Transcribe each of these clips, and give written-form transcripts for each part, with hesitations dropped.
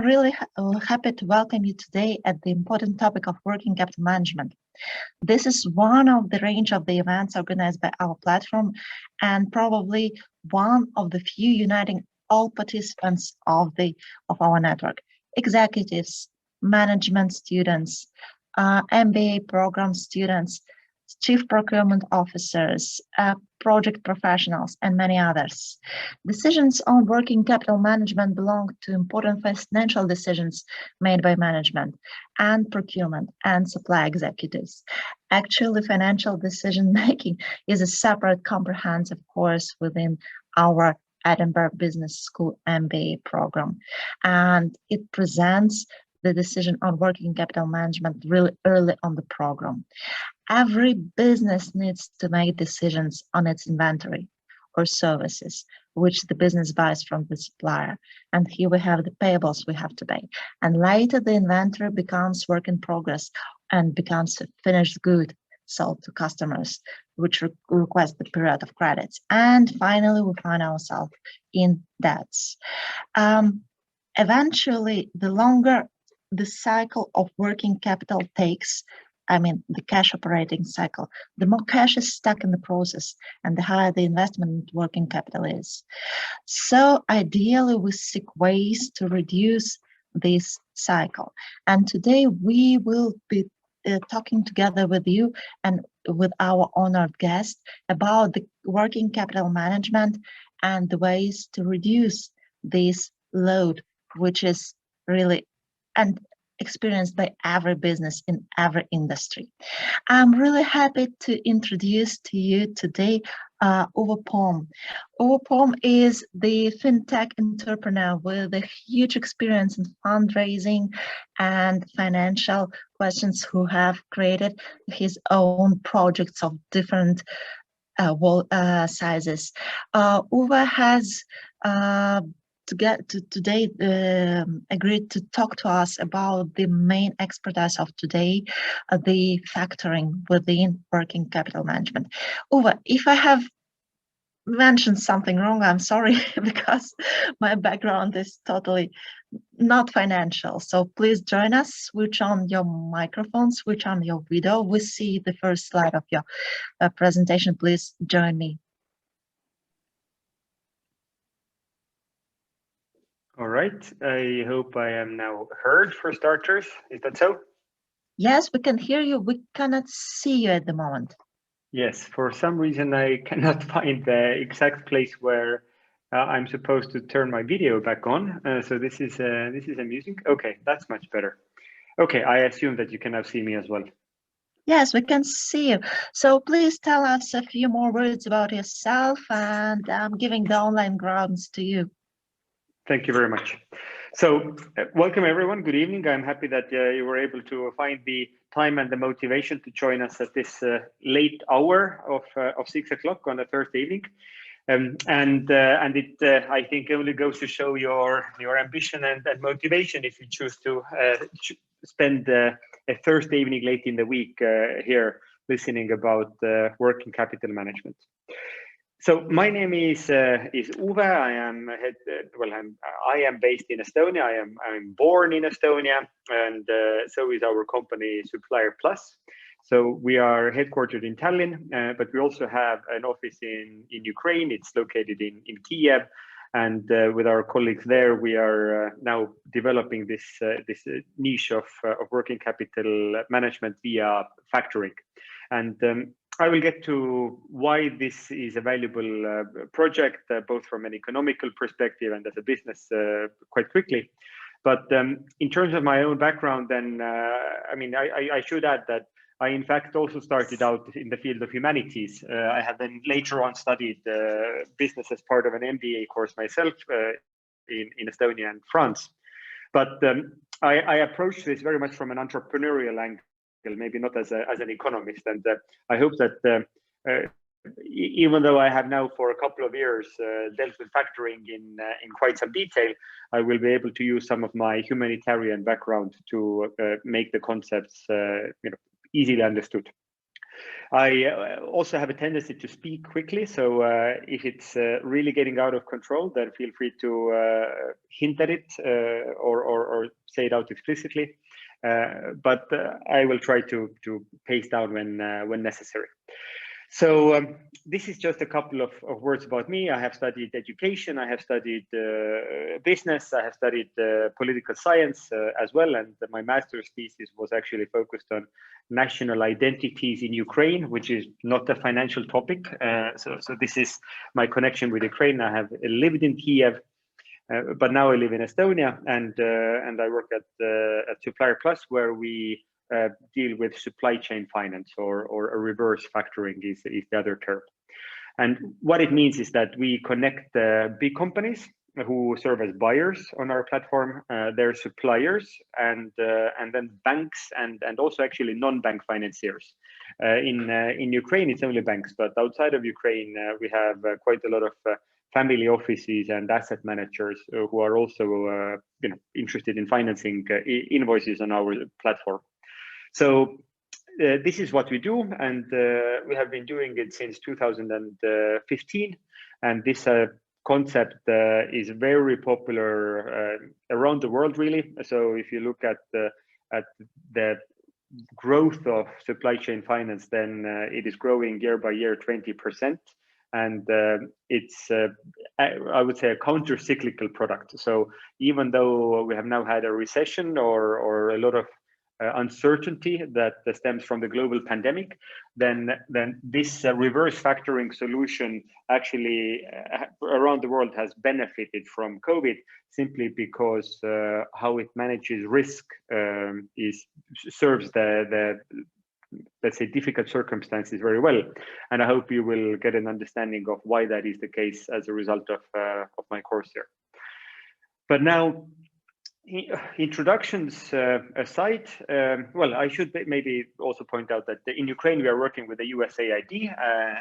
Really happy to welcome you today at the important topic of working capital management. This is one of the range of the events organized by our platform and probably one of the few uniting all participants of our network: executives, management students, MBA program students, chief procurement officers, project professionals, and many others. Decisions on working capital management belong to important financial decisions made by management and procurement and supply executives. Actually, financial decision making is a separate comprehensive course within our Edinburgh Business School MBA program, and it presents the decision on working capital management really early on the program. Every business needs to make decisions on its inventory or services, which the business buys from the supplier. And here we have the payables we have to pay. And later the inventory becomes work in progress and becomes a finished good sold to customers, which request the period of credits. And finally, we find ourselves in debts. Eventually, the longer the cycle of working capital takes, the cash operating cycle, the more cash is stuck in the process and the higher the investment in working capital is. So ideally, we seek ways to reduce this cycle. And today we will be talking together with you and with our honored guest about the working capital management and the ways to reduce this load, which is really and experienced by every business in every industry. I'm really happy to introduce to you today Uve Poom. Uve Poom is the fintech entrepreneur with a huge experience in fundraising and financial questions, who have created his own projects of different sizes. Uve has today agreed to talk to us about the main expertise of today, the factoring within working capital management. Uwe, if I have mentioned something wrong, I'm sorry, because my background is totally not financial. So please join us, switch on your microphone, switch on your video. We see the first slide of your presentation. Please join me. All right, I hope I am now heard for starters. Is that so? Yes, we can hear you. We cannot see you at the moment. Yes, for some reason I cannot find the exact place where I'm supposed to turn my video back on. So this is amusing. Okay, that's much better. Okay, I assume that you can now see me as well. Yes, we can see you. So please tell us a few more words about yourself, and I'm giving the online grounds to you. Thank you very much. So welcome everyone. Good evening. I'm happy that you were able to find the time and the motivation to join us at this late hour of 6 o'clock on a Thursday evening. And it I think only goes to show your ambition and motivation if you choose to spend a Thursday evening late in the week here listening about working capital management. So my name is Uve. I am based in Estonia. I'm born in Estonia, and so is our company SupplierPlus. So we are headquartered in Tallinn, but we also have an office in Ukraine. It's located in Kiev, and with our colleagues there, we are now developing this niche of working capital management via factoring. And I will get to why this is a valuable project, both from an economical perspective and as a business quite quickly. But in terms of my own background, then, I should add that I, in fact, also started out in the field of humanities. I have then later on studied business as part of an MBA course myself in Estonia and France. But I approached this very much from an entrepreneurial angle, maybe not as an economist. And I hope that even though I have now for a couple of years dealt with factoring in quite some detail, I will be able to use some of my humanitarian background to make the concepts easily understood. I also have a tendency to speak quickly, so if it's really getting out of control, then feel free to hint at it or say it out explicitly. But I will try to pace down when necessary. So this is just a couple of words about me. I have studied education, I have studied business, I have studied political science as well, and my master's thesis was actually focused on national identities in Ukraine, which is not a financial topic. So this is my connection with Ukraine. I have lived in Kiev, but now I live in Estonia, and I work at SupplierPlus, where we deal with supply chain finance, or a reverse factoring is the other term. And what it means is that we connect big companies who serve as buyers on our platform, their suppliers, and then banks, and also actually non-bank financiers. In Ukraine, it's only banks, but outside of Ukraine, we have quite a lot of family offices and asset managers who are also interested in financing invoices on our platform. So this is what we do, and we have been doing it since 2015. And this concept is very popular around the world, really. So if you look at the growth of supply chain finance, then it is growing year by year 20%. And it's, I would say, a counter-cyclical product. So even though we have now had a recession or a lot of uncertainty that stems from the global pandemic, then this reverse factoring solution actually around the world has benefited from COVID, simply because how it manages risk serves the let's say difficult circumstances very well. And I hope you will get an understanding of why that is the case as a result of my course here. But now, introductions aside, well, I should maybe also point out that in Ukraine we are working with the USAID,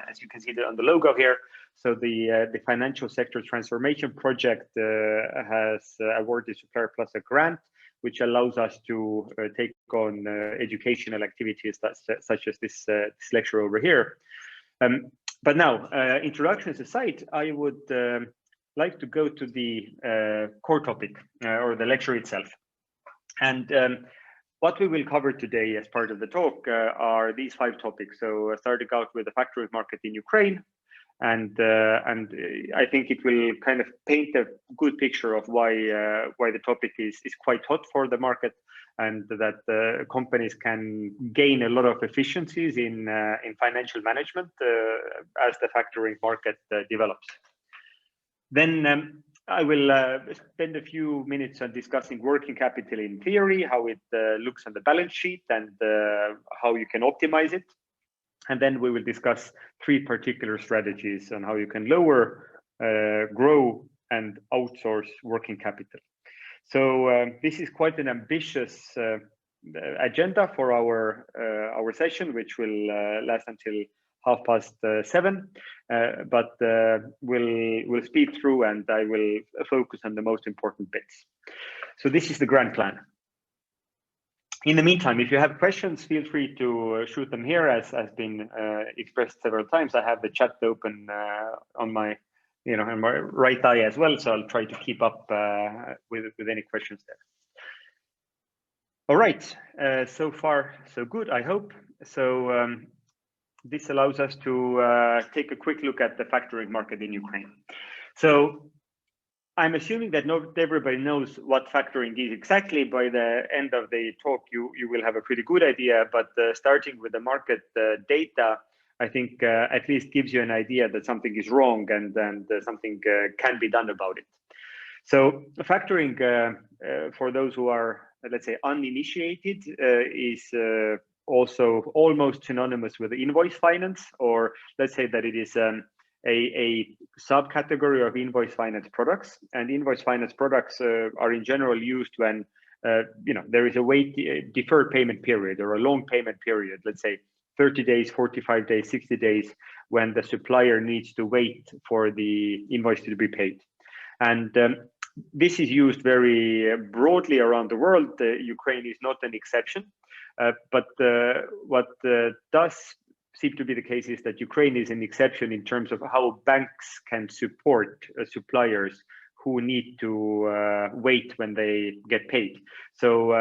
as you can see on the logo here. So the financial sector transformation project has awarded SupplierPlus a grant, which allows us to take on educational activities such as this lecture over here. But now, introductions aside, I would like to go to the core topic or the lecture itself. And what we will cover today as part of the talk are these 5 topics. So starting out with the factoring market in Ukraine, and I think it will kind of paint a good picture of why the topic is quite hot for the market, and that companies can gain a lot of efficiencies in financial management as the factoring market develops. Then I will spend a few minutes on discussing working capital in theory, how it looks on the balance sheet, and how you can optimize it. And then we will discuss 3 particular strategies on how you can lower, grow, and outsource working capital. So this is quite an ambitious agenda for our session, which will last until 7:30. But we'll speed through, and I will focus on the most important bits. So this is the grand plan. In the meantime, if you have questions, feel free to shoot them here, as has been expressed several times. I have the chat open on my, on my right eye as well, so I'll try to keep up with any questions there. All right, so far so good, I hope. So this allows us to take a quick look at the factoring market in Ukraine. So I'm assuming that not everybody knows what factoring is exactly. By the end of the talk, you will have a pretty good idea, but starting with the market data, I think at least gives you an idea that something is wrong and something can be done about it. So factoring, for those who are, let's say, uninitiated, is also almost synonymous with invoice finance, or let's say that it is a subcategory of invoice finance products. And invoice finance products are in general used when there is a deferred payment period or a long payment period, let's say 30 days, 45 days, 60 days, when the supplier needs to wait for the invoice to be paid. And this is used very broadly around the world. Ukraine is not an exception. But what does seem to be the case is that Ukraine is an exception in terms of how banks can support suppliers who need to wait when they get paid. So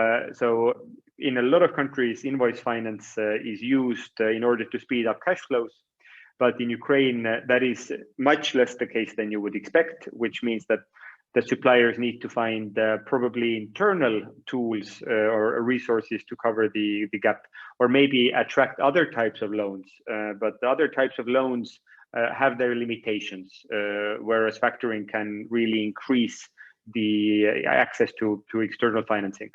in a lot of countries, invoice finance is used in order to speed up cash flows. But in Ukraine, that is much less the case than you would expect, which means that the suppliers need to find probably internal tools or resources to cover the gap, or maybe attract other types of loans. But the other types of loans have their limitations, whereas factoring can really increase the access to external financing.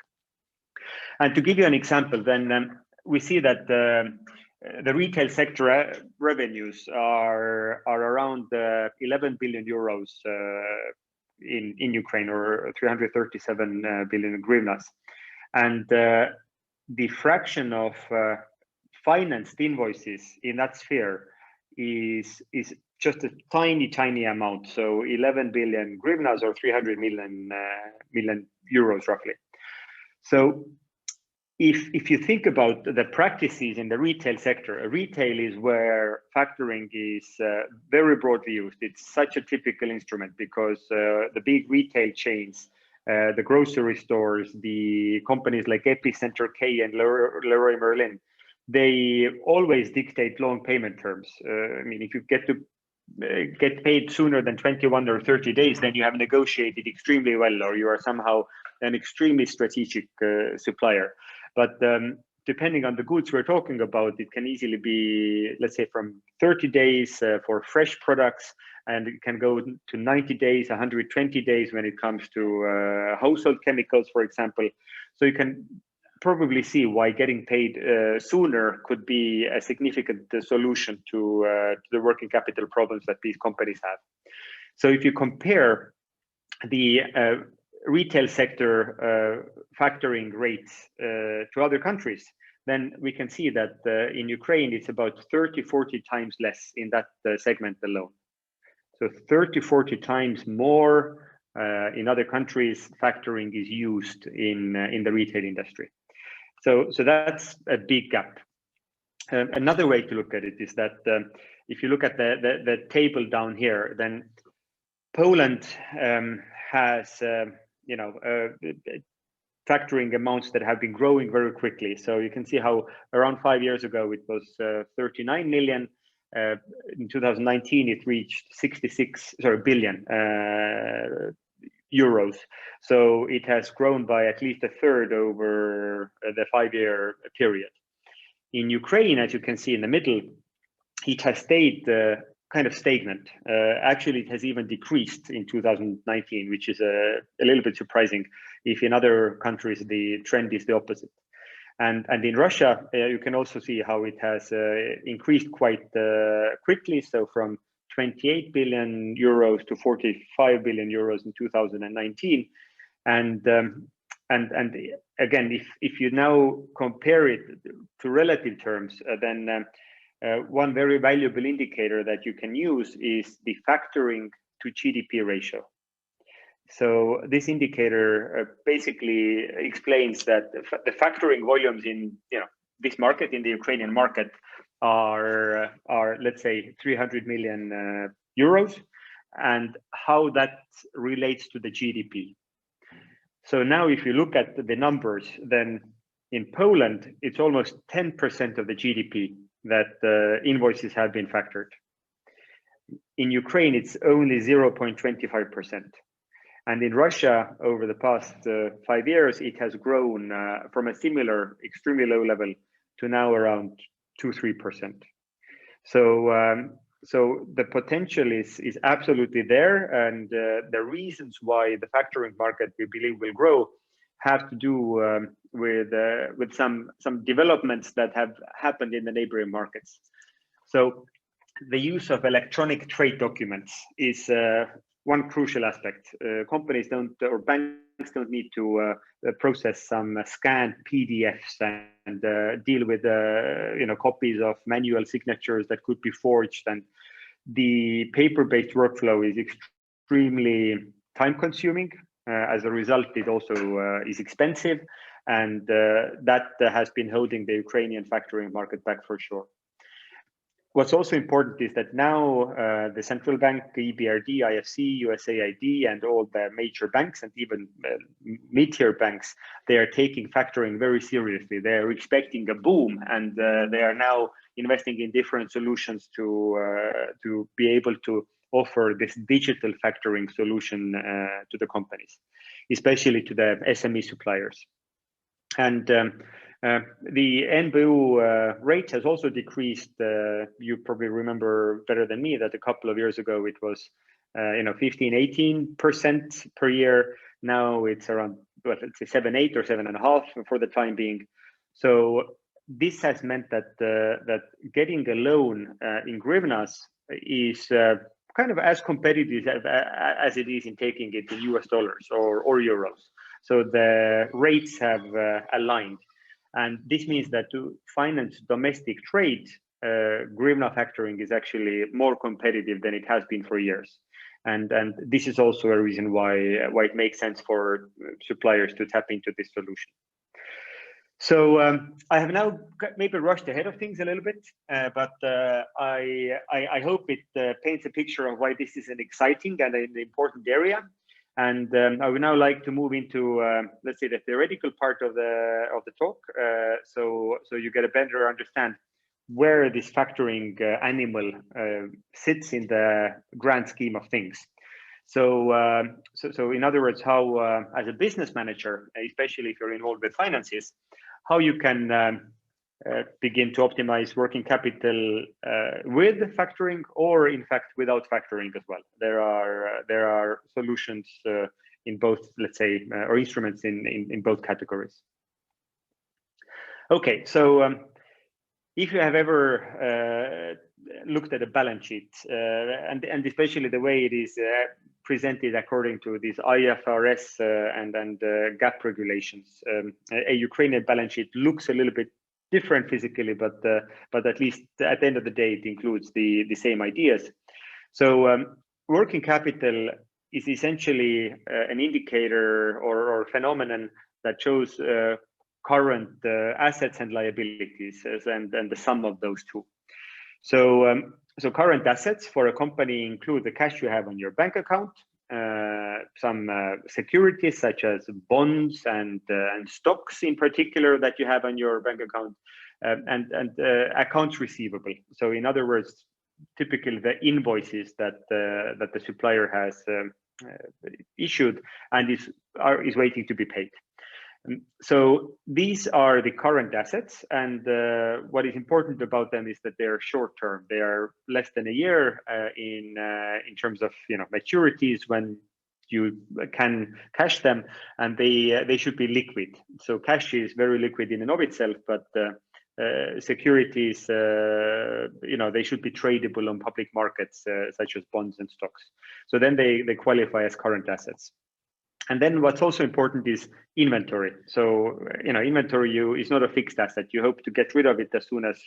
And to give you an example, then we see that the retail sector revenues are around 11 billion euros in Ukraine, or 337 billion hryvnias. And the fraction of financed invoices in that sphere is just a tiny amount. So 11 billion hryvnias, or 300 million euros roughly. So if you think about the practices in the retail sector, retail is where factoring is very broadly used. It's such a typical instrument because the big retail chains, the grocery stores, the companies like Epicenter, K, and Leroy Merlin, they always dictate long payment terms. I mean, if you get paid sooner than 21 or 30 days, then you have negotiated extremely well, or you are somehow an extremely strategic supplier. But depending on the goods we're talking about, it can easily be, let's say, from 30 days for fresh products, and it can go to 90 days, 120 days when it comes to household chemicals, for example. So you can probably see why getting paid sooner could be a significant solution to the working capital problems that these companies have. So if you compare the retail sector factoring rates to other countries, then we can see that in Ukraine, it's about 30-40 times less in that segment alone. So 30-40 times more in other countries, factoring is used in the retail industry. So that's a big gap. Another way to look at it is that if you look at the table down here, then Poland has factoring amounts that have been growing very quickly. So you can see how around 5 years ago it was 39 million. In 2019 it reached 66 billion euros. So it has grown by at least a third over the 5-year period. In Ukraine, as you can see in the middle, it has stayed kind of stagnant. Actually, it has even decreased in 2019, which is a little bit surprising if in other countries the trend is the opposite. And in Russia, you can also see how it has increased quite quickly. So from 28 billion euros to 45 billion euros in 2019. And again, if you now compare it to relative terms, then one very valuable indicator that you can use is the factoring to GDP ratio. So this indicator basically explains that the factoring volumes in this market, in the Ukrainian market, are let's say 300 million euros, and how that relates to the GDP. So now if you look at the numbers, then in Poland, it's almost 10% of the GDP that invoices have been factored. In Ukraine, it's only 0.25%. And in Russia, over the past 5 years, it has grown from a similar, extremely low level to now around 2-3%. So the potential is absolutely there, and the reasons why the factoring market, we believe, will grow have to do with some developments that have happened in the neighboring markets. So the use of electronic trade documents is one crucial aspect. Companies don't, or banks don't need to process some scanned PDFs and deal with copies of manual signatures that could be forged, and the paper-based workflow is extremely time-consuming. As a result, it also is expensive, and that has been holding the Ukrainian factoring market back for sure. what's also important is that now the central bank, EBRD, IFC, USAID, and all the major banks and even mid-tier banks, they are taking factoring very seriously. They are expecting a boom, and they are now investing in different solutions to be able to offer this digital factoring solution to the companies, especially to the SME suppliers. And the NBU rate has also decreased. You probably remember better than me that a couple of years ago it was 15-18% per year. Now it's around, well, let's say 7-8 or 7.5 for the time being. So this has meant that that getting a loan in hryvnias is kind of as competitive as it is in taking it in US dollars or euros. So the rates have aligned. And this means that to finance domestic trade, hryvnia factoring is actually more competitive than it has been for years. And this is also a reason why it makes sense for suppliers to tap into this solution. So I have now maybe rushed ahead of things a little bit, but I hope it paints a picture of why this is an exciting and an important area. And I would now like to move into, let's say, the theoretical part of the talk, so you get a better understand where this factoring animal sits in the grand scheme of things. So in other words, how as a business manager, especially if you're involved with finances, how you can begin to optimize working capital with factoring, or in fact without factoring as well. There are solutions in both, let's say, or instruments in both categories. Okay, so if you have ever looked at a balance sheet, and especially the way it is presented according to these IFRS and GAAP regulations, a Ukrainian balance sheet looks a little bit different physically, but at least at the end of the day, it includes the same ideas. So working capital is essentially an indicator or phenomenon that shows current assets and liabilities and the sum of those two. So current assets for a company include the cash you have on your bank account, some securities such as bonds and stocks in particular that you have on your bank account, and accounts receivable. So in other words, typically the invoices that the supplier has issued and is waiting to be paid. So these are the current assets, and what is important about them is that they're short term. They are less than a year in terms of maturities when you can cash them, and they should be liquid. So cash is very liquid in and of itself, but securities, they should be tradable on public markets such as bonds and stocks. So then they qualify as current assets. And then what's also important is inventory. So, inventory is not a fixed asset. You hope to get rid of it as soon as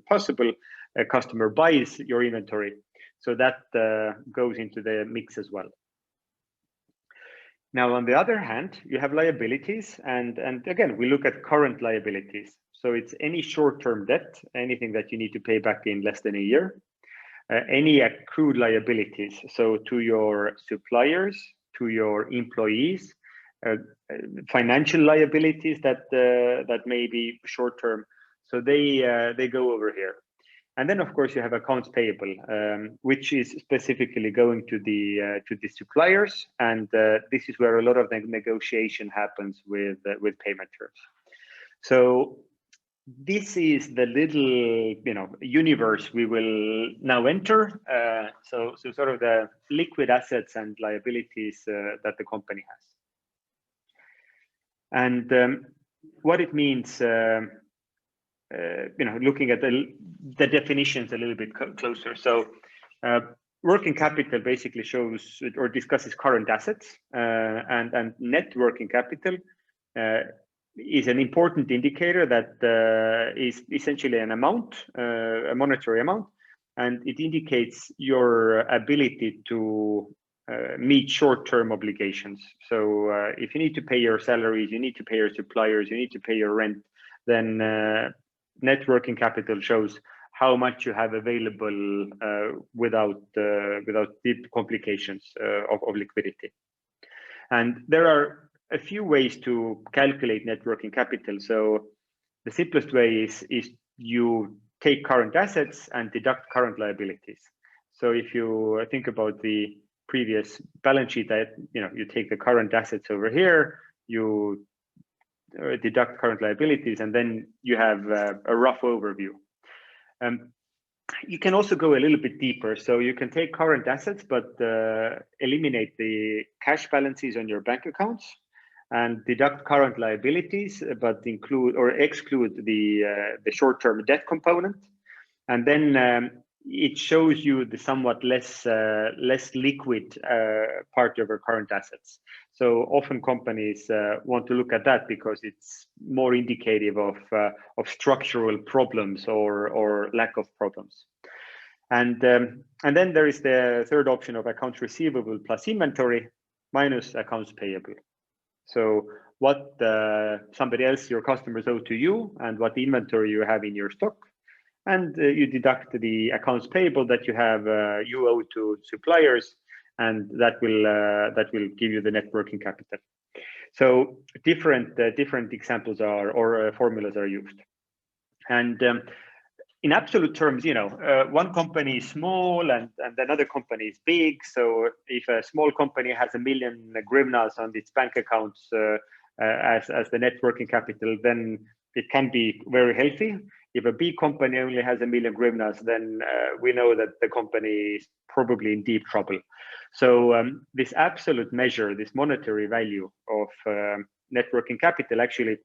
possible. A customer buys your inventory. So that goes into the mix as well. Now, on the other hand, you have liabilities. And again, we look at current liabilities. So it's any short-term debt, anything that you need to pay back in less than a year, any accrued liabilities. So to your suppliers, to your employees, financial liabilities that may be short term, so they go over here. And then of course you have accounts payable, which is specifically going to the suppliers, and this is where a lot of the negotiation happens with payment terms. So this is the little universe we will now enter. So sort of the liquid assets and liabilities that the company has, and what it means. Looking at the definitions a little bit closer. So working capital basically shows or discusses current assets, and net working capital is an important indicator that is essentially an amount, a monetary amount, and it indicates your ability to meet short-term obligations. So if you need to pay your salaries, you need to pay your suppliers, you need to pay your rent, then net working capital shows how much you have available without deep complications of liquidity. And there are a few ways to calculate net working capital. So the simplest way is you take current assets and deduct current liabilities. So if you think about the previous balance sheet, that you take the current assets over here, you deduct current liabilities, and then you have a rough overview. You can also go a little bit deeper. So you can take current assets, but eliminate the cash balances on your bank accounts, and deduct current liabilities, but include or exclude the short-term debt component. And then it shows you the somewhat less liquid part of your current assets. So often companies want to look at that because it's more indicative of structural problems or lack of problems. And then there is the third option of accounts receivable plus inventory minus accounts payable. So what somebody else, your customers, owe to you, and what inventory you have in your stock, and you deduct the accounts payable that you owe to suppliers, and that will give you the net working capital. So different examples or formulas are used, and in absolute terms, one company is small and another company is big. So if a small company has 1 million hryvnias on its bank accounts as the net working capital, then it can be very healthy. If a big company only has 1 million hryvnias, then we know that the company is probably in deep trouble. So this absolute measure, this monetary value of net working capital, actually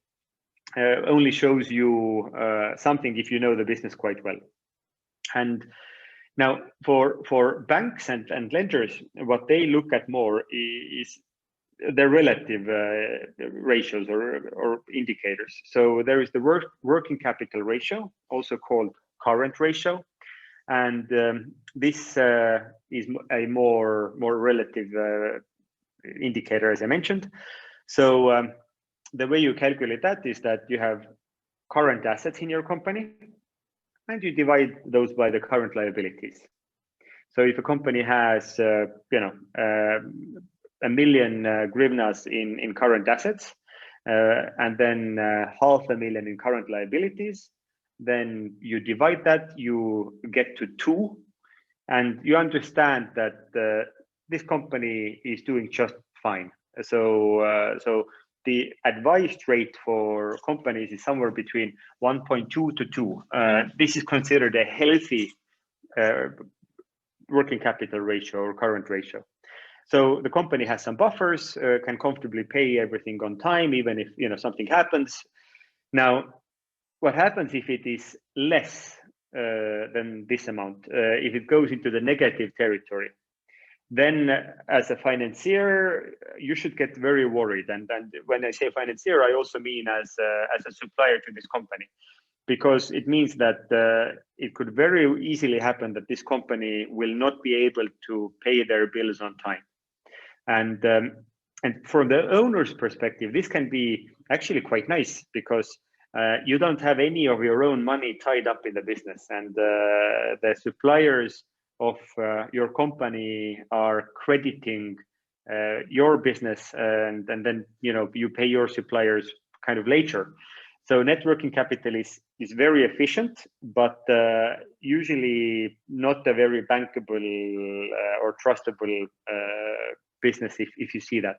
only shows you something if you know the business quite well. And now for banks and lenders, what they look at more is the relative ratios or indicators. So there is the working capital ratio, also called current ratio, and this is a more relative indicator, as I mentioned. So the way you calculate that is that you have current assets in your company, and you divide those by the current liabilities. So if a company has 1 million hryvnias in current assets, and then 500,000 in current liabilities, then you divide that, you get to 2, and you understand that this company is doing just fine. So the advised rate for companies is somewhere between 1.2 to 2. This is considered a healthy working capital ratio or current ratio. So the company has some buffers, can comfortably pay everything on time, even if something happens. Now, what happens if it is less than this amount? If it goes into the negative territory, then as a financier, you should get very worried. And when I say financier, I also mean as a supplier to this company, because it means that it could very easily happen that this company will not be able to pay their bills on time. And from the owner's perspective, this can be actually quite nice, because you don't have any of your own money tied up in the business, and the suppliers of your company are crediting your business, and then you pay your suppliers kind of later. So net working capital is very efficient, but usually not a very bankable or trustable business if you see that.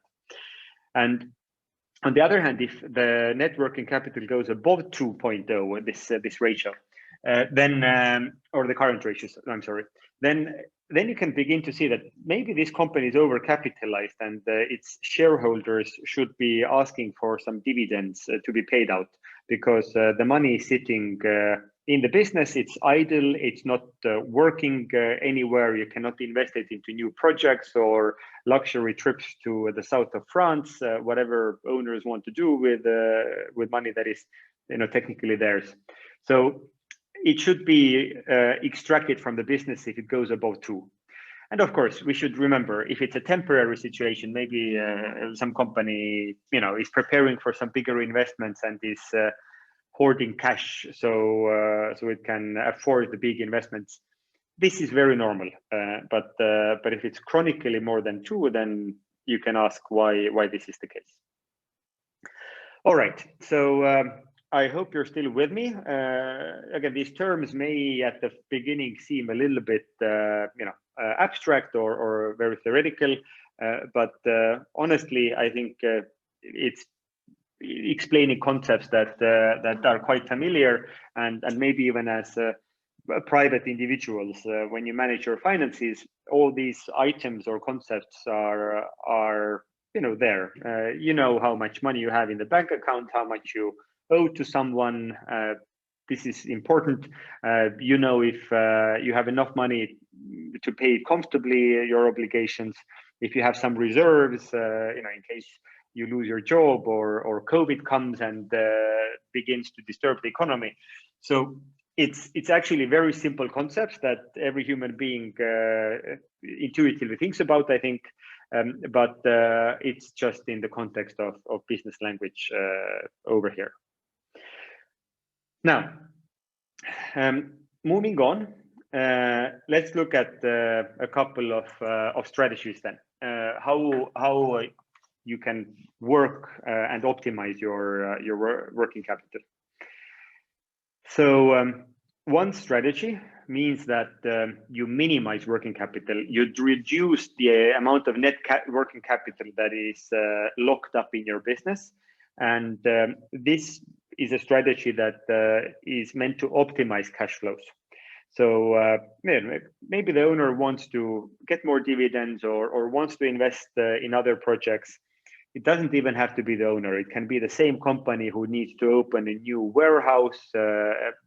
And on the other hand, if the net working capital goes above 2.0, this ratio, then or the current ratios, I'm sorry, then you can begin to see that maybe this company is overcapitalized, and its shareholders should be asking for some dividends to be paid out, because the money is sitting in the business, it's idle, it's not working anywhere. You cannot invest it into new projects or luxury trips to the south of France, whatever owners want to do with money that is technically theirs. So it should be extracted from the business if it goes above 2. And of course, we should remember, if it's a temporary situation, maybe some company is preparing for some bigger investments and is hoarding cash so it can afford the big investments. This is very normal, but if it's chronically more than 2, then you can ask why this is the case. All right, so I hope you're still with me. Again, these terms may at the beginning seem a little bit abstract or very theoretical, but honestly, I think it's explaining concepts that are quite familiar, and maybe even as private individuals, when you manage your finances, all these items or concepts are there. You know how much money you have in the bank account, how much you owe to someone. This is important. You know if you have enough money to pay comfortably your obligations, if you have some reserves, in case you lose your job or COVID comes and begins to disturb the economy. So it's actually very simple concepts that every human being intuitively thinks about, I think, but it's just in the context of business language over here. Now, moving on, let's look at a couple of strategies then. How you can work and optimize your working capital. So one strategy means that you minimize working capital. You reduce the amount of net working capital that is locked up in your business. And this is a strategy that is meant to optimize cash flows. So maybe the owner wants to get more dividends or wants to invest in other projects. It doesn't even have to be the owner. It can be the same company who needs to open a new warehouse,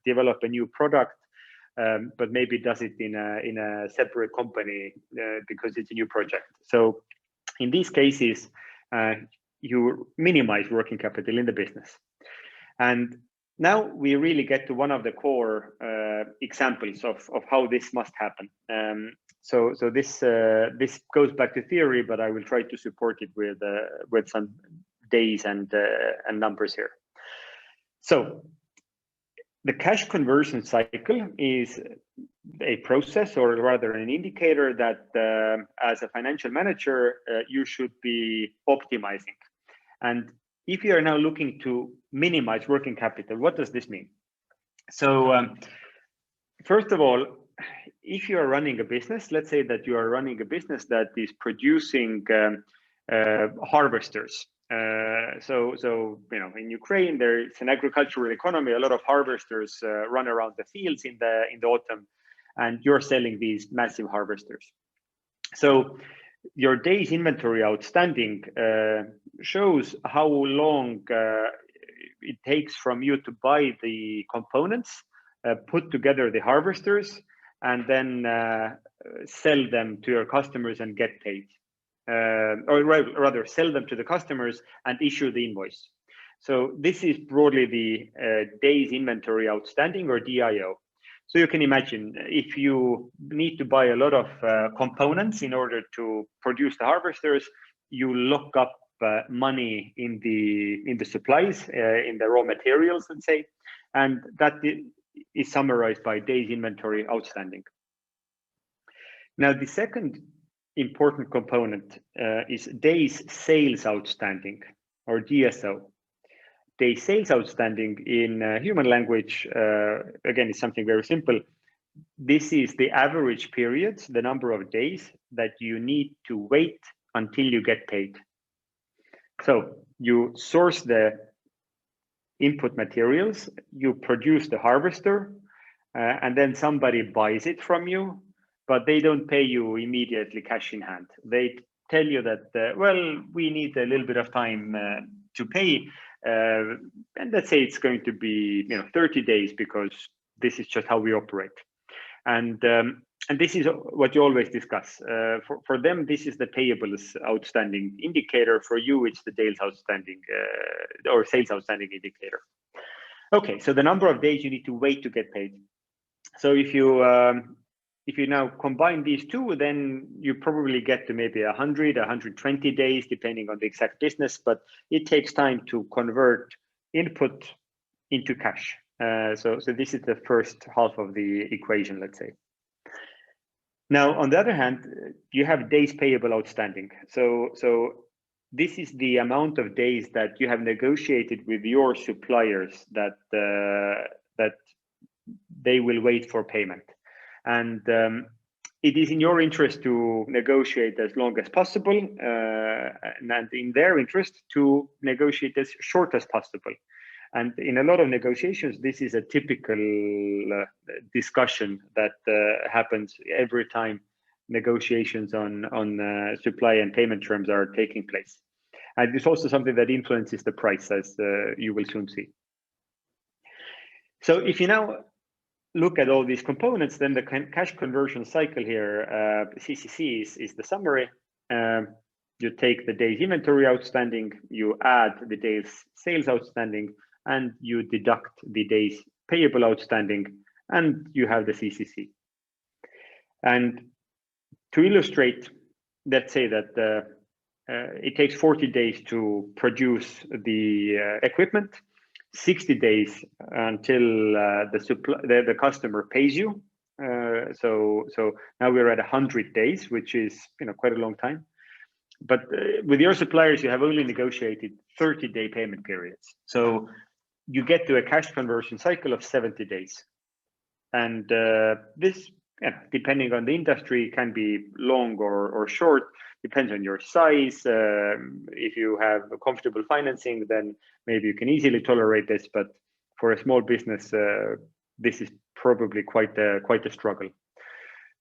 develop a new product, but maybe does it in a separate company because it's a new project. So in these cases, you minimize working capital in the business. And now we really get to one of the core examples of how this must happen. So this goes back to theory, but I will try to support it with some days and numbers here. So the cash conversion cycle is a process, or rather an indicator, that as a financial manager you should be optimizing. And if you are now looking to minimize working capital, what does this mean? So first of all, if you are running a business, let's say that you are running a business that is producing harvesters. So in Ukraine, it's an agricultural economy. A lot of harvesters run around the fields in the autumn, and you're selling these massive harvesters. So your days inventory outstanding shows how long it takes from you to buy the components, put together the harvesters, and then sell them to your customers and get paid. Or rather, sell them to the customers and issue the invoice. So this is broadly the days inventory outstanding, or DIO. So you can imagine, if you need to buy a lot of components in order to produce the harvesters, you lock up money in the supplies, in the raw materials, let's say, and that is summarized by days inventory outstanding. Now, the second important component is days sales outstanding, or DSO. Days sales outstanding in human language, again, is something very simple. This is the average period, the number of days that you need to wait until you get paid. So you source the input materials, you produce the harvester, and then somebody buys it from you, but they don't pay you immediately cash in hand. They tell you that, well, we need a little bit of time to pay. And let's say it's going to be 30 days, because this is just how we operate. And this is what you always discuss. For them, this is the payables outstanding indicator. For you, it's the days outstanding or sales outstanding indicator. Okay, so the number of days you need to wait to get paid. So if you now combine these two, then you probably get to maybe 100, 120 days, depending on the exact business, but it takes time to convert input into cash. So this is the first half of the equation, let's say. Now, on the other hand, you have days payable outstanding. So this is the amount of days that you have negotiated with your suppliers that they will wait for payment. And it is in your interest to negotiate as long as possible, and in their interest to negotiate as short as possible. And in a lot of negotiations, this is a typical discussion that happens every time negotiations on supply and payment terms are taking place. And it's also something that influences the price, as you will soon see. So if you now look at all these components, then the cash conversion cycle here, CCC is the summary. You take the days inventory outstanding, you add the days sales outstanding, and you deduct the days payable outstanding, and you have the CCC. And to illustrate, let's say that it takes 40 days to produce the equipment, 60 days until the customer pays you. So now we're at 100 days, which is quite a long time. But with your suppliers, you have only negotiated 30-day payment periods. So you get to a cash conversion cycle of 70 days. And this, depending on the industry, can be long or short, depends on your size. If you have comfortable financing, then maybe you can easily tolerate this. But for a small business, this is probably quite a struggle.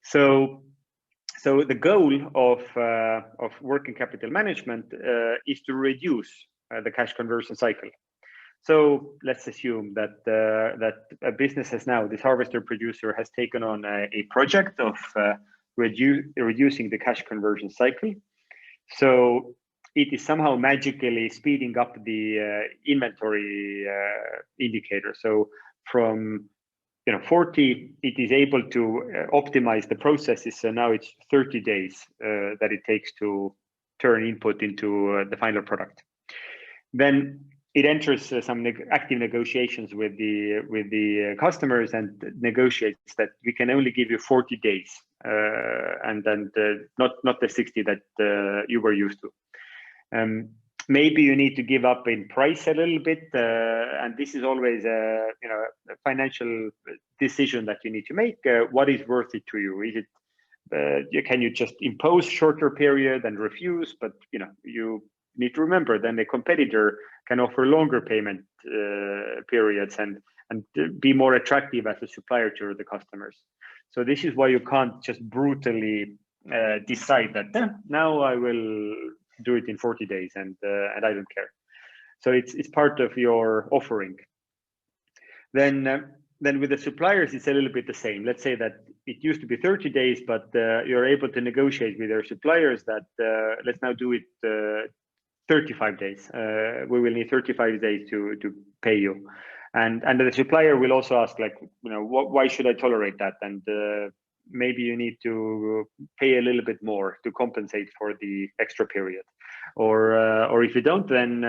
So the goal of working capital management is to reduce the cash conversion cycle. So let's assume that that a business has now, this harvester producer has taken on a project of reducing the cash conversion cycle. So it is somehow magically speeding up the inventory indicator. So from 40, it is able to optimize the processes. So now it's 30 days that it takes to turn input into the final product. Then it enters some active negotiations with the customers and negotiates that we can only give you 40 days, and then not the 60 that you were used to. Maybe you need to give up in price a little bit, and this is always a financial decision that you need to make. What is worth it to you? Is it can you just impose shorter period and refuse? But you need to remember, then the competitor can offer longer payment periods and be more attractive as a supplier to the customers. So this is why you can't just brutally decide that now I will do it in 40 days and I don't care. So it's part of your offering. Then with the suppliers, it's a little bit the same. Let's say that it used to be 30 days, but you're able to negotiate with your suppliers that let's now do it 35 days. We will need 35 days to pay you. And the supplier will also ask, like, why should I tolerate that? And maybe you need to pay a little bit more to compensate for the extra period. Or if you don't, then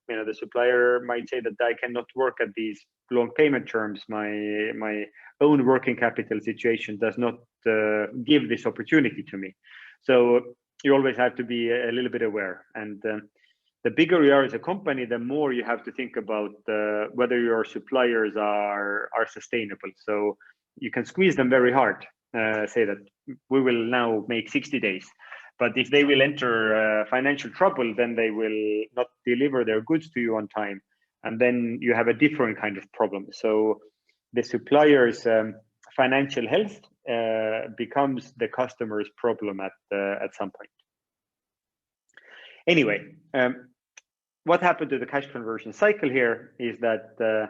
the supplier might say that I cannot work at these long payment terms. My own working capital situation does not give this opportunity to me. So you always have to be a little bit aware. And the bigger you are as a company, the more you have to think about whether your suppliers are sustainable. So you can squeeze them very hard, say that we will now make 60 days. But if they will enter financial trouble, then they will not deliver their goods to you on time. And then you have a different kind of problem. So the supplier's financial health becomes the customer's problem at some point. Anyway, what happened to the cash conversion cycle here is that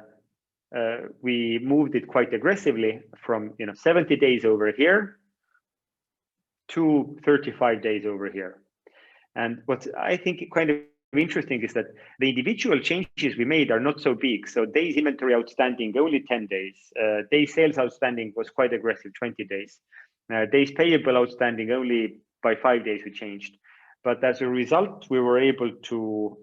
we moved it quite aggressively from 70 days over here to 35 days over here. And what I think kind of interesting is that the individual changes we made are not so big. So days inventory outstanding, only 10 days. Days sales outstanding was quite aggressive, 20 days. Days payable outstanding, only by 5 days we changed. But as a result, we were able to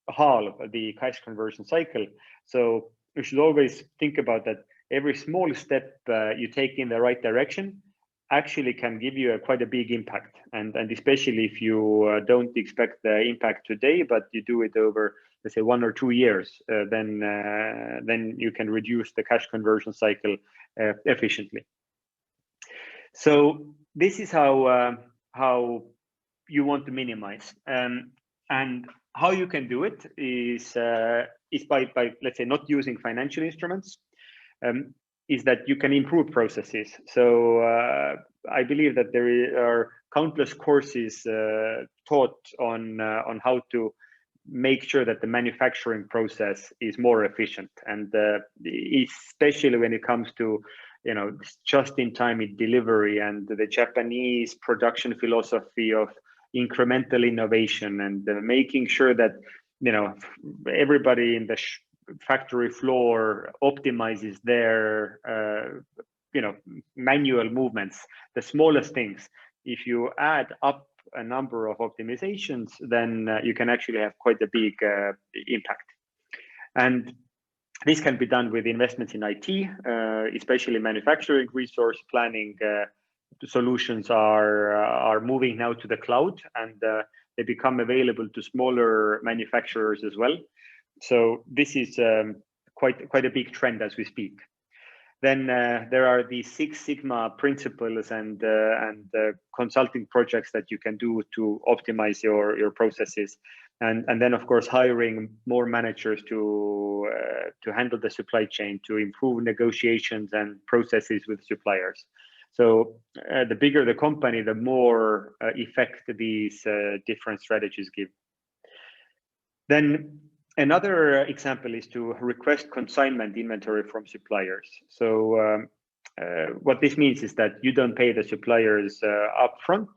halve the cash conversion cycle. So you should always think about that every small step you take in the right direction actually can give you quite a big impact. And especially if you don't expect the impact today, but you do it over, let's say, 1 or 2 years, then you can reduce the cash conversion cycle efficiently. So this is how you want to minimize, and how you can do it is by let's say not using financial instruments. Is that you can improve processes. So I believe that there are countless courses taught on how to make sure that the manufacturing process is more efficient, and especially when it comes to just-in-time delivery and the Japanese production philosophy of incremental innovation, and making sure that everybody in the factory floor optimizes their manual movements, the smallest things. If you add up a number of optimizations, then you can actually have quite a big impact. And this can be done with investments in IT, especially manufacturing resource planning. Solutions are moving now to the cloud, and they become available to smaller manufacturers as well. So this is quite a big trend as we speak. Then there are the Six Sigma principles and consulting projects that you can do to optimize your processes, and then of course hiring more managers to handle the supply chain, to improve negotiations and processes with suppliers. So the bigger the company, the more effect these different strategies give. Then another example is to request consignment inventory from suppliers. So what this means is that you don't pay the suppliers upfront,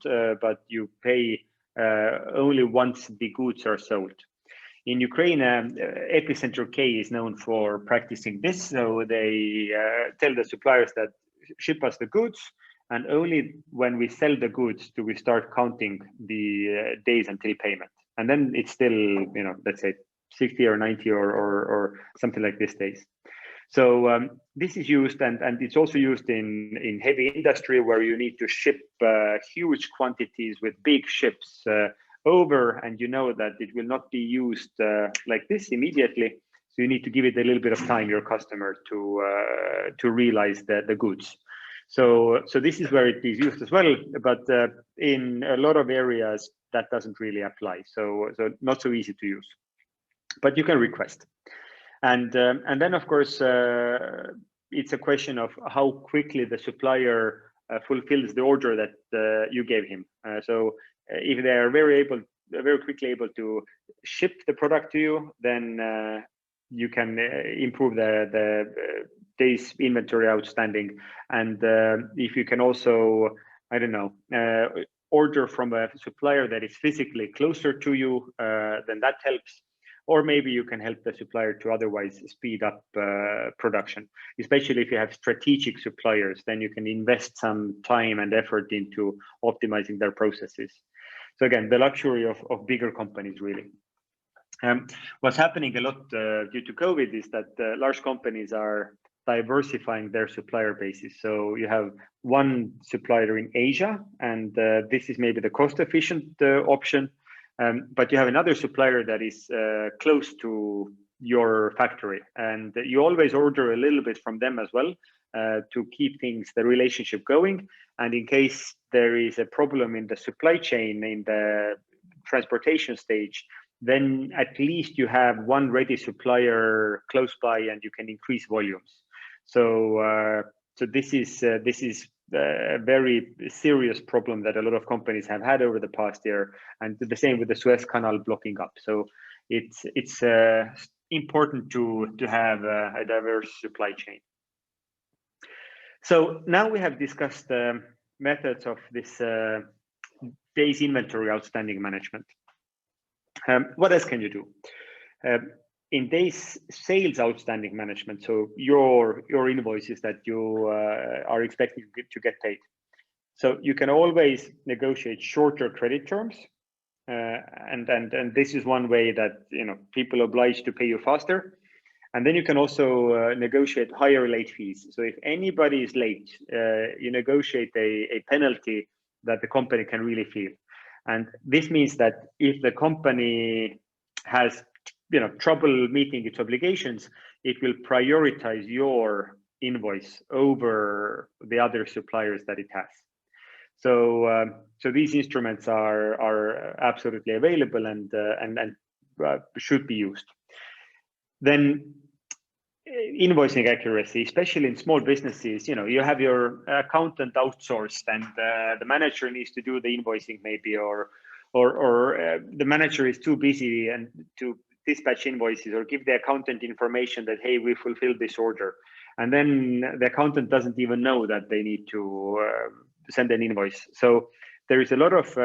but you pay only once the goods are sold. In Ukraine, Epicenter K is known for practicing this. So they tell the suppliers that ship us the goods, and only when we sell the goods do we start counting the days until payment. And then it's still, let's say 60 or 90 or something like this days. So this is used, and it's also used in heavy industry, where you need to ship huge quantities with big ships over, and you know that it will not be used like this immediately. So you need to give it a little bit of time, your customer, to realize the goods. So this is where it is used as well, but in a lot of areas that doesn't really apply. So not so easy to use, but you can request. And then of course it's a question of how quickly the supplier fulfills the order that you gave him. So if they are very quickly able to ship the product to you, then you can improve the days inventory outstanding. And if you can also, order from a supplier that is physically closer to you, then that helps. Or maybe you can help the supplier to otherwise speed up production. Especially if you have strategic suppliers, then you can invest some time and effort into optimizing their processes. So again, the luxury of bigger companies, really. What's happening a lot due to COVID is that large companies are diversifying their supplier bases. So you have one supplier in Asia, and this is maybe the cost-efficient option. But you have another supplier that is close to your factory, and you always order a little bit from them as well to keep the relationship going. And in case there is a problem in the supply chain, in the transportation stage, then at least you have one ready supplier close by, and you can increase volumes. So this is a very serious problem that a lot of companies have had over the past year, and the same with the Suez Canal blocking up. So it's important to have a diverse supply chain. So now we have discussed methods of this days inventory outstanding management. What else can you do? In days sales outstanding management, so your invoices that you are expecting to get paid. So you can always negotiate shorter credit terms, and this is one way that people are obliged to pay you faster. And then you can also negotiate higher late fees. So if anybody is late, you negotiate a penalty that the company can really feel. And this means that if the company has trouble meeting its obligations, it will prioritize your invoice over the other suppliers that it has. So these instruments are absolutely available and should be used. Then invoicing accuracy, especially in small businesses, you have your accountant outsourced, and the manager needs to do the invoicing maybe, or the manager is too busy and to dispatch invoices or give the accountant information that, hey, we fulfilled this order, and then the accountant doesn't even know that they need to send an invoice. So there is a lot of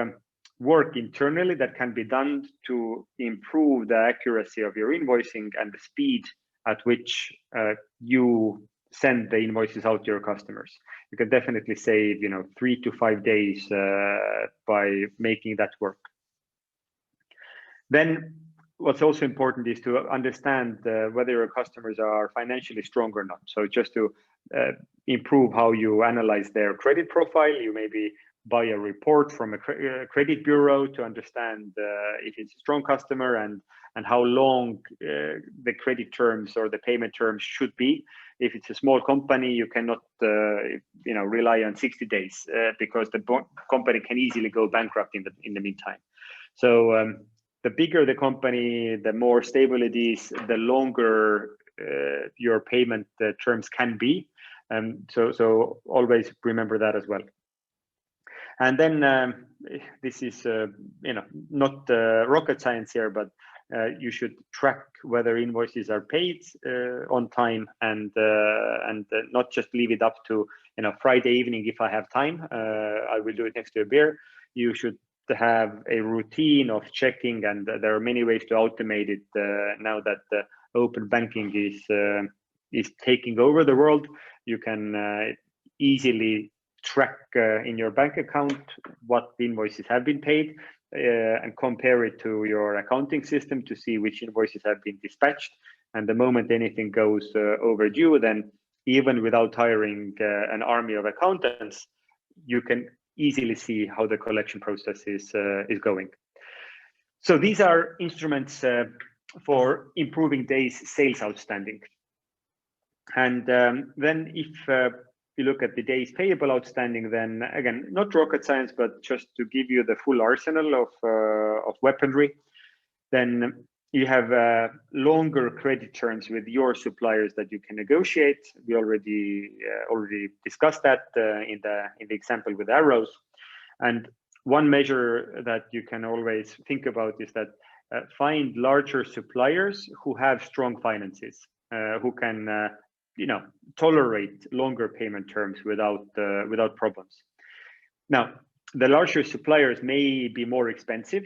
work internally that can be done to improve the accuracy of your invoicing and the speed at which you send the invoices out to your customers. You can definitely save 3 to 5 days by making that work. Then what's also important is to understand whether your customers are financially strong or not. So just to improve how you analyze their credit profile, you maybe buy a report from a credit bureau to understand if it's a strong customer and how long the credit terms or the payment terms should be. If it's a small company, you cannot rely on 60 days because the company can easily go bankrupt in the meantime. So the bigger the company, the more stable it is, the longer your payment terms can be. So always remember that as well. And then this is not rocket science here, but you should track whether invoices are paid on time and not just leave it up to Friday evening. If I have time, I will do it next to a beer. You should have a routine of checking, and there are many ways to automate it now that open banking is taking over the world. You can easily track in your bank account what invoices have been paid and compare it to your accounting system to see which invoices have been dispatched. And the moment anything goes overdue, then even without hiring an army of accountants, you can easily see how the collection process is going. So these are instruments for improving days sales outstanding. And then if you look at the days payable outstanding, then again, not rocket science, but just to give you the full arsenal of weaponry, then you have longer credit terms with your suppliers that you can negotiate. We already discussed that in the example with arrows. And one measure that you can always think about is that find larger suppliers who have strong finances, who can tolerate longer payment terms without problems. Now, the larger suppliers may be more expensive.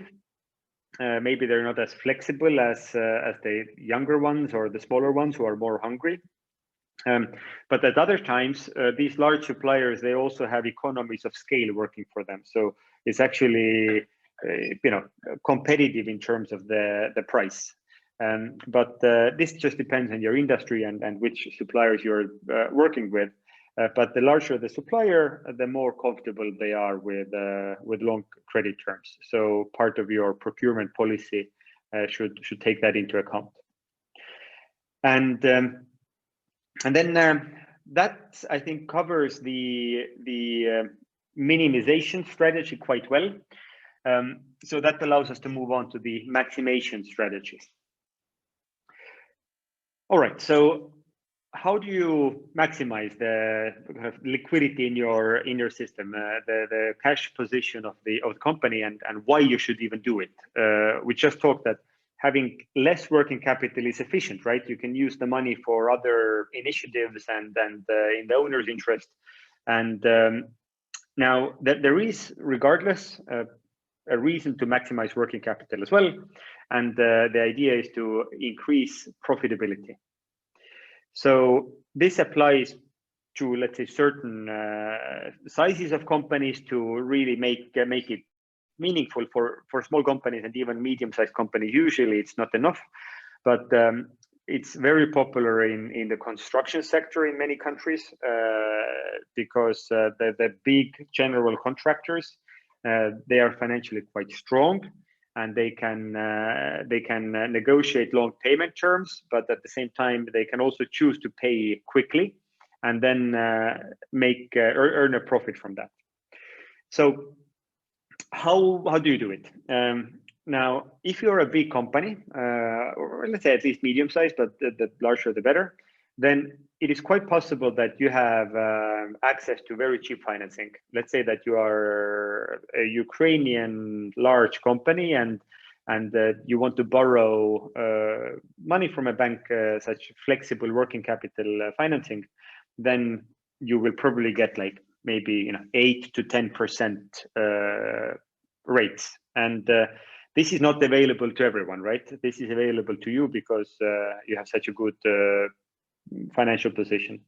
Maybe they're not as flexible as the younger ones or the smaller ones who are more hungry. But at other times, these large suppliers, they also have economies of scale working for them. So it's actually competitive in terms of the price. But this just depends on your industry and which suppliers you're working with. But the larger the supplier, the more comfortable they are with long credit terms. So part of your procurement policy should take that into account. And then that, I think, covers the minimization strategy quite well. So that allows us to move on to the maximization strategies. All right, so how do you maximize the liquidity in your system, the cash position of the company, and why you should even do it? We just talked that having less working capital is efficient, right? You can use the money for other initiatives and in the owner's interest. And now that there is, regardless, a reason to maximize working capital as well. And the idea is to increase profitability. So this applies to, let's say, certain sizes of companies to really make it meaningful for small companies and even medium-sized companies. Usually it's not enough, but it's very popular in the construction sector in many countries because the big general contractors, they are financially quite strong, and they can negotiate long payment terms, but at the same time they can also choose to pay quickly and then earn a profit from that. So how do you do it? Now, if you're a big company, or let's say at least medium sized, but the larger the better, then it is quite possible that you have access to very cheap financing. Let's say that you are a Ukrainian large company and you want to borrow money from a bank, such flexible working capital financing, then you will probably get like maybe 8 to 10% rates. And this is not available to everyone, right? This is available to you because you have such a good financial position.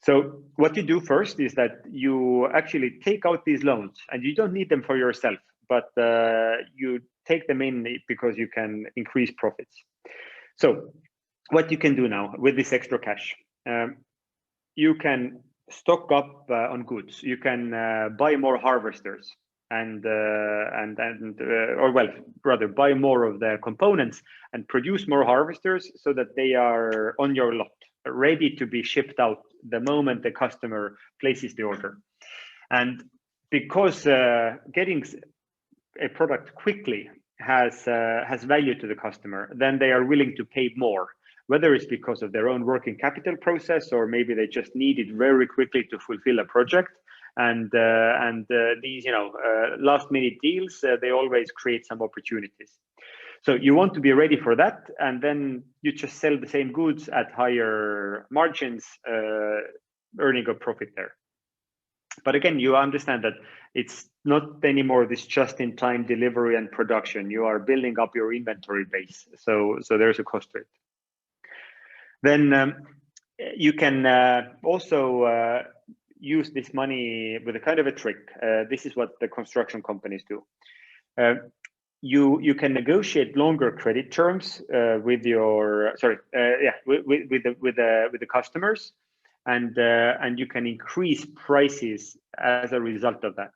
So what you do first is that you actually take out these loans, and you don't need them for yourself, but you take them in because you can increase profits. So what you can do now with this extra cash, you can stock up on goods. You can buy more harvesters or rather buy more of the components and produce more harvesters so that they are on your lot, ready to be shipped out the moment the customer places the order. And because getting a product quickly has value to the customer, then they are willing to pay more, whether it's because of their own working capital process, or maybe they just need it very quickly to fulfill a project. And these last minute deals, they always create some opportunities. So you want to be ready for that, and then you just sell the same goods at higher margins, earning a profit there. But again, you understand that it's not anymore this just-in-time delivery and production. You are building up your inventory base, so there's a cost to it. Then you can also use this money with a kind of a trick. This is what the construction companies do. You can negotiate longer credit terms with the customers, and you can increase prices as a result of that.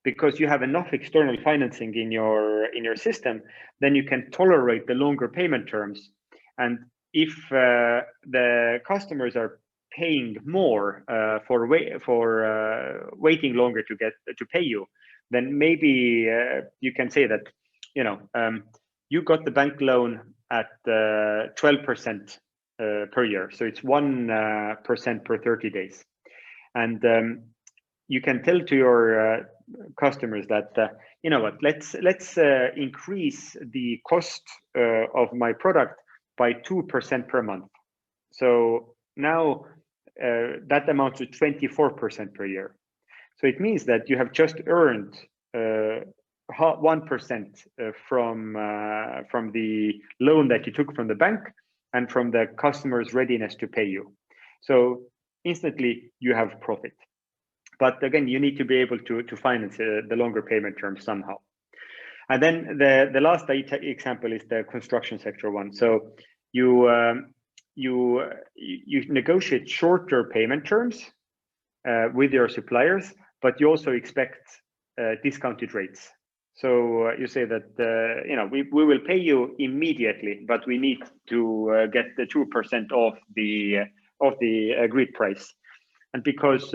Because you have enough external financing in your system, then you can tolerate the longer payment terms. And if the customers are paying more for waiting longer to pay you, then maybe you can say that you got the bank loan at 12% per year, so it's 1% per 30 days, and you can tell to your customers that let's increase the cost of my product by 2% per month. So now that amounts to 24% per year. So it means that you have just earned 1% from the loan that you took from the bank and from the customer's readiness to pay you. So instantly you have profit. But again, you need to be able to finance the longer payment terms somehow. And then the last example is the construction sector one. So you negotiate shorter payment terms with your suppliers, but you also expect discounted rates. So you say that we will pay you immediately, but we need to get the 2% off the agreed price. And because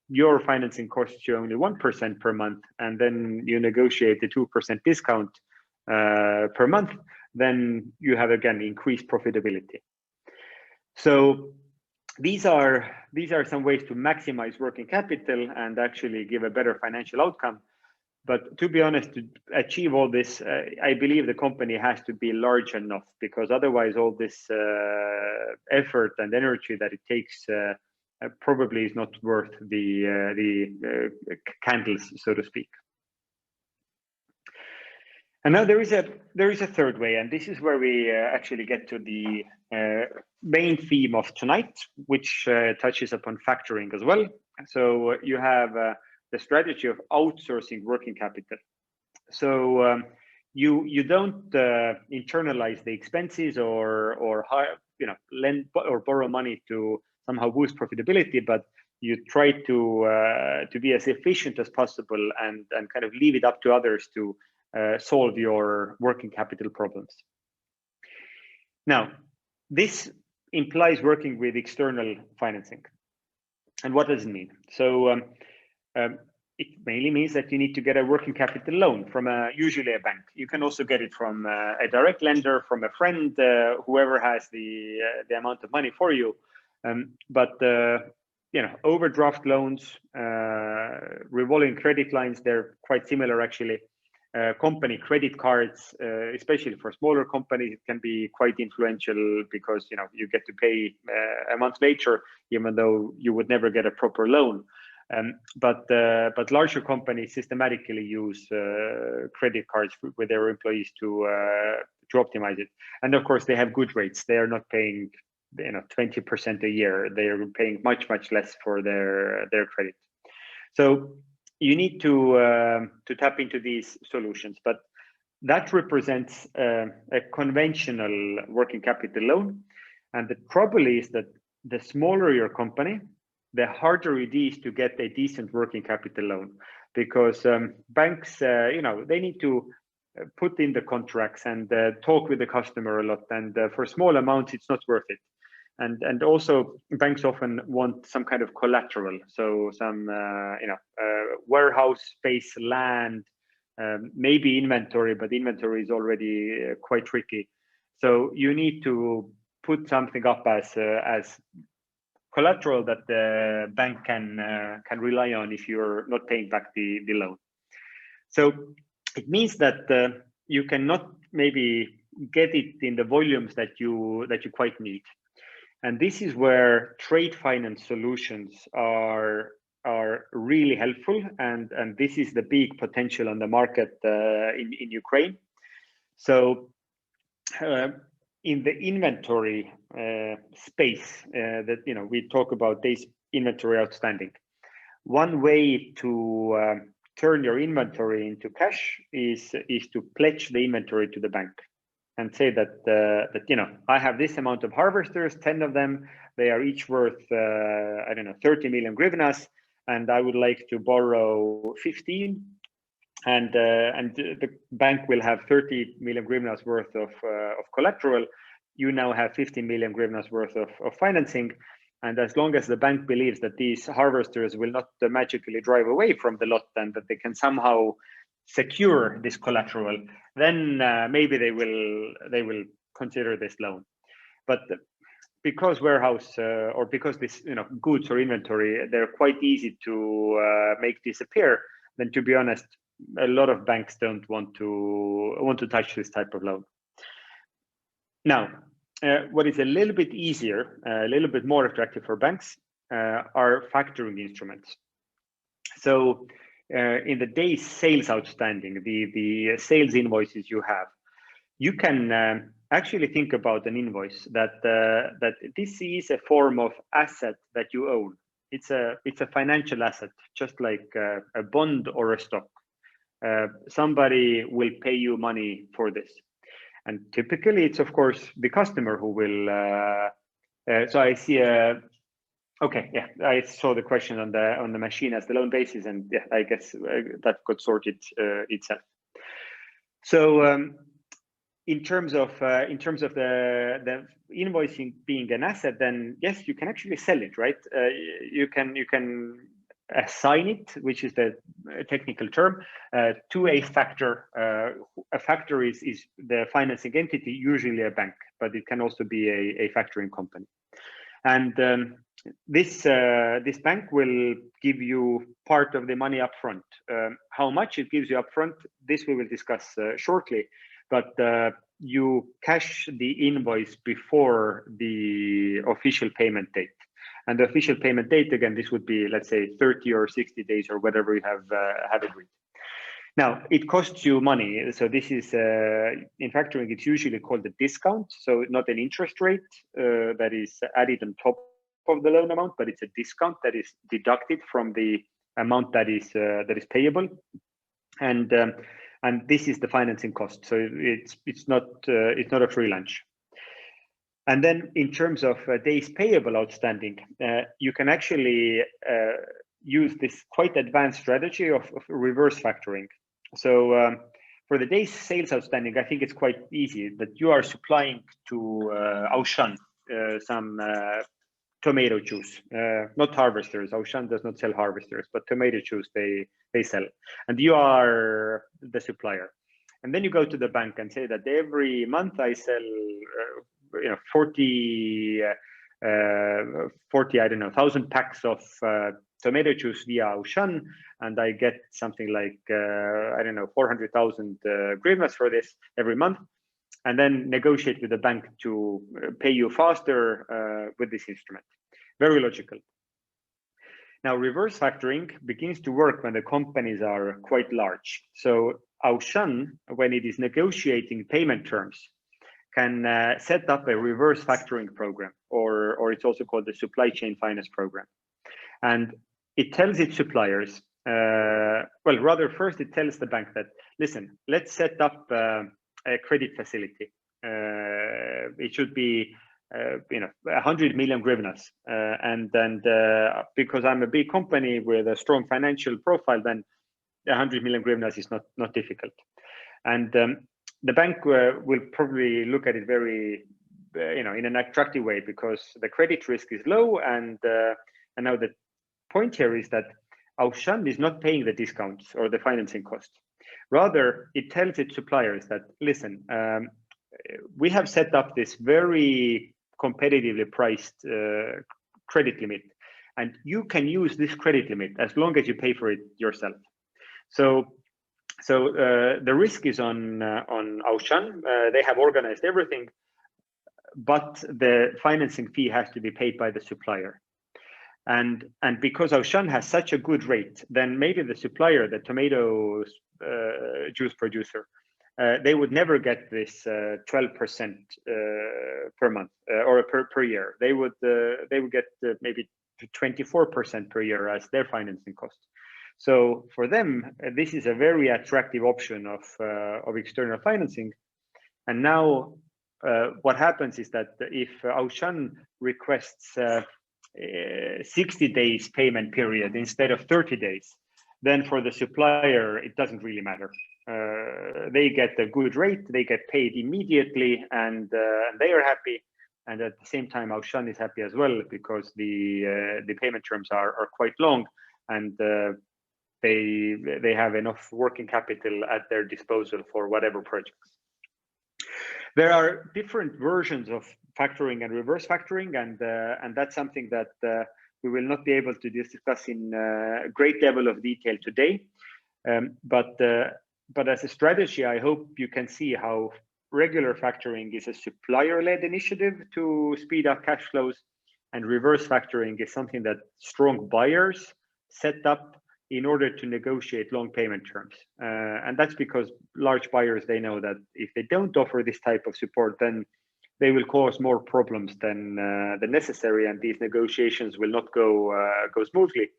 your financing costs you only 1% per month, and then you negotiate the 2% discount per month, then you have again increased profitability. So these are some ways to maximize working capital and actually give a better financial outcome. But to be honest, to achieve all this, I believe the company has to be large enough, because otherwise all this effort and energy that it takes probably is not worth the candles, so to speak. And now there is a third way, and this is where we actually get to the main theme of tonight, which touches upon factoring as well. So you have the strategy of outsourcing working capital. So you don't internalize the expenses or lend or borrow money to somehow boost profitability, but you try to be as efficient as possible and kind of leave it up to others to solve your working capital problems. Now, this implies working with external financing. And what does it mean? So it mainly means that you need to get a working capital loan from usually a bank. You can also get it from a direct lender, from a friend, whoever has the amount of money for you. But overdraft loans, revolving credit lines, they're quite similar actually. Company credit cards, especially for smaller companies, it can be quite influential because you get to pay a month later, even though you would never get a proper loan. But larger companies systematically use credit cards with their employees to optimize it. And of course, they have good rates. They are not paying 20% a year. They are paying much less for their credit. So you need to tap into these solutions, but that represents a conventional working capital loan. And the trouble is that the smaller your company, the harder it is to get a decent working capital loan, because banks, they need to put in the contracts and talk with the customer a lot. And for small amounts, it's not worth it. And also banks often want some kind of collateral, so some warehouse space, land, maybe inventory, but inventory is already quite tricky. So you need to put something up as collateral that the bank can rely on if you're not paying back the loan. So it means that you cannot maybe get it in the volumes that you quite need. And this is where trade finance solutions are really helpful, and this is the big potential on the market in Ukraine. So in the inventory space that we talk about days inventory outstanding, one way to turn your inventory into cash is to pledge the inventory to the bank and say that I have this amount of harvesters, 10 of them, they are each worth 30 million hryvnias, and I would like to borrow 15, and the bank will have 30 million hryvnias worth of collateral. You now have 15 million hryvnias worth of financing, and as long as the bank believes that these harvesters will not magically drive away from the lot and that they can somehow secure this collateral, then maybe they will consider this loan. But because warehouse or because this goods or inventory, they're quite easy to make disappear, then to be honest, a lot of banks don't want to touch this type of loan. Now, what is a little bit easier, a little bit more attractive for banks are factoring instruments. So in the day's sales outstanding, the sales invoices you have, you can actually think about an invoice that this is a form of asset that you own. It's a financial asset, just like a bond or a stock. Somebody will pay you money for this, and typically it's of course the customer who will. So I see a. Okay, yeah, I saw the question on the machine as the loan basis, and yeah, I guess that got sorted itself. So in terms of the invoicing being an asset, then yes, you can actually sell it, right? You can assign it, which is the technical term, to a factor. A factor is the financing entity, usually a bank, but it can also be a factoring company. And this bank will give you part of the money up front. How much it gives you up front, this we will discuss shortly, but you cash the invoice before the official payment date. And the official payment date, again, this would be, let's say, 30 or 60 days or whatever you have agreed. Now, it costs you money. So this is, in factoring, it's usually called a discount. So not an interest rate that is added on top of the loan amount, but it's a discount that is deducted from the amount that is payable. And this is the financing cost. So it's not a free lunch. And then in terms of days payable outstanding, you can actually use this quite advanced strategy of reverse factoring. So for the days sales outstanding, I think it's quite easy that you are supplying to Auchan some tomato juice, not harvesters. Auchan does not sell harvesters, but tomato juice they sell, and you are the supplier. And then you go to the bank and say that every month I sell, 40, I don't know, 1,000 packs of tomato juice via Auchan, and I get something like, I don't know, 400,000 hryvnias for this every month, and then negotiate with the bank to pay you faster with this instrument. Very logical. Now, reverse factoring begins to work when the companies are quite large. So Auchan, when it is negotiating payment terms, can set up a reverse factoring program, or it's also called the supply chain finance program. And it tells its suppliers, well, rather first it tells the bank that, listen, let's set up a credit facility. It should be 100 million hryvnias, and because I'm a big company with a strong financial profile, then 100 million hryvnias is not difficult. And the bank will probably look at it very, in an attractive way, because the credit risk is low, and now the point here is that Auchan is not paying the discounts or the financing costs. Rather, it tells its suppliers that, listen, we have set up this very competitively priced credit limit, and you can use this credit limit as long as you pay for it yourself. So the risk is on Auchan. They have organized everything, but the financing fee has to be paid by the supplier. And because Auchan has such a good rate, then maybe the supplier, the tomato juice producer, they would never get this 12% per month or per year. They would get maybe 24% per year as their financing cost. So for them, this is a very attractive option of external financing. And now what happens is that if Auchan requests 60 days payment period instead of 30 days, then for the supplier, it doesn't really matter. They get a good rate, they get paid immediately, and they are happy. And at the same time, Auchan is happy as well, because the payment terms are quite long, and they have enough working capital at their disposal for whatever projects. There are different versions of factoring and reverse factoring, and that's something that we will not be able to discuss in a great level of detail today. But as a strategy, I hope you can see how regular factoring is a supplier-led initiative to speed up cash flows, and reverse factoring is something that strong buyers set up in order to negotiate long payment terms. And that's because large buyers, they know that if they don't offer this type of support, then they will cause more problems than necessary, and these negotiations will not go smoothly.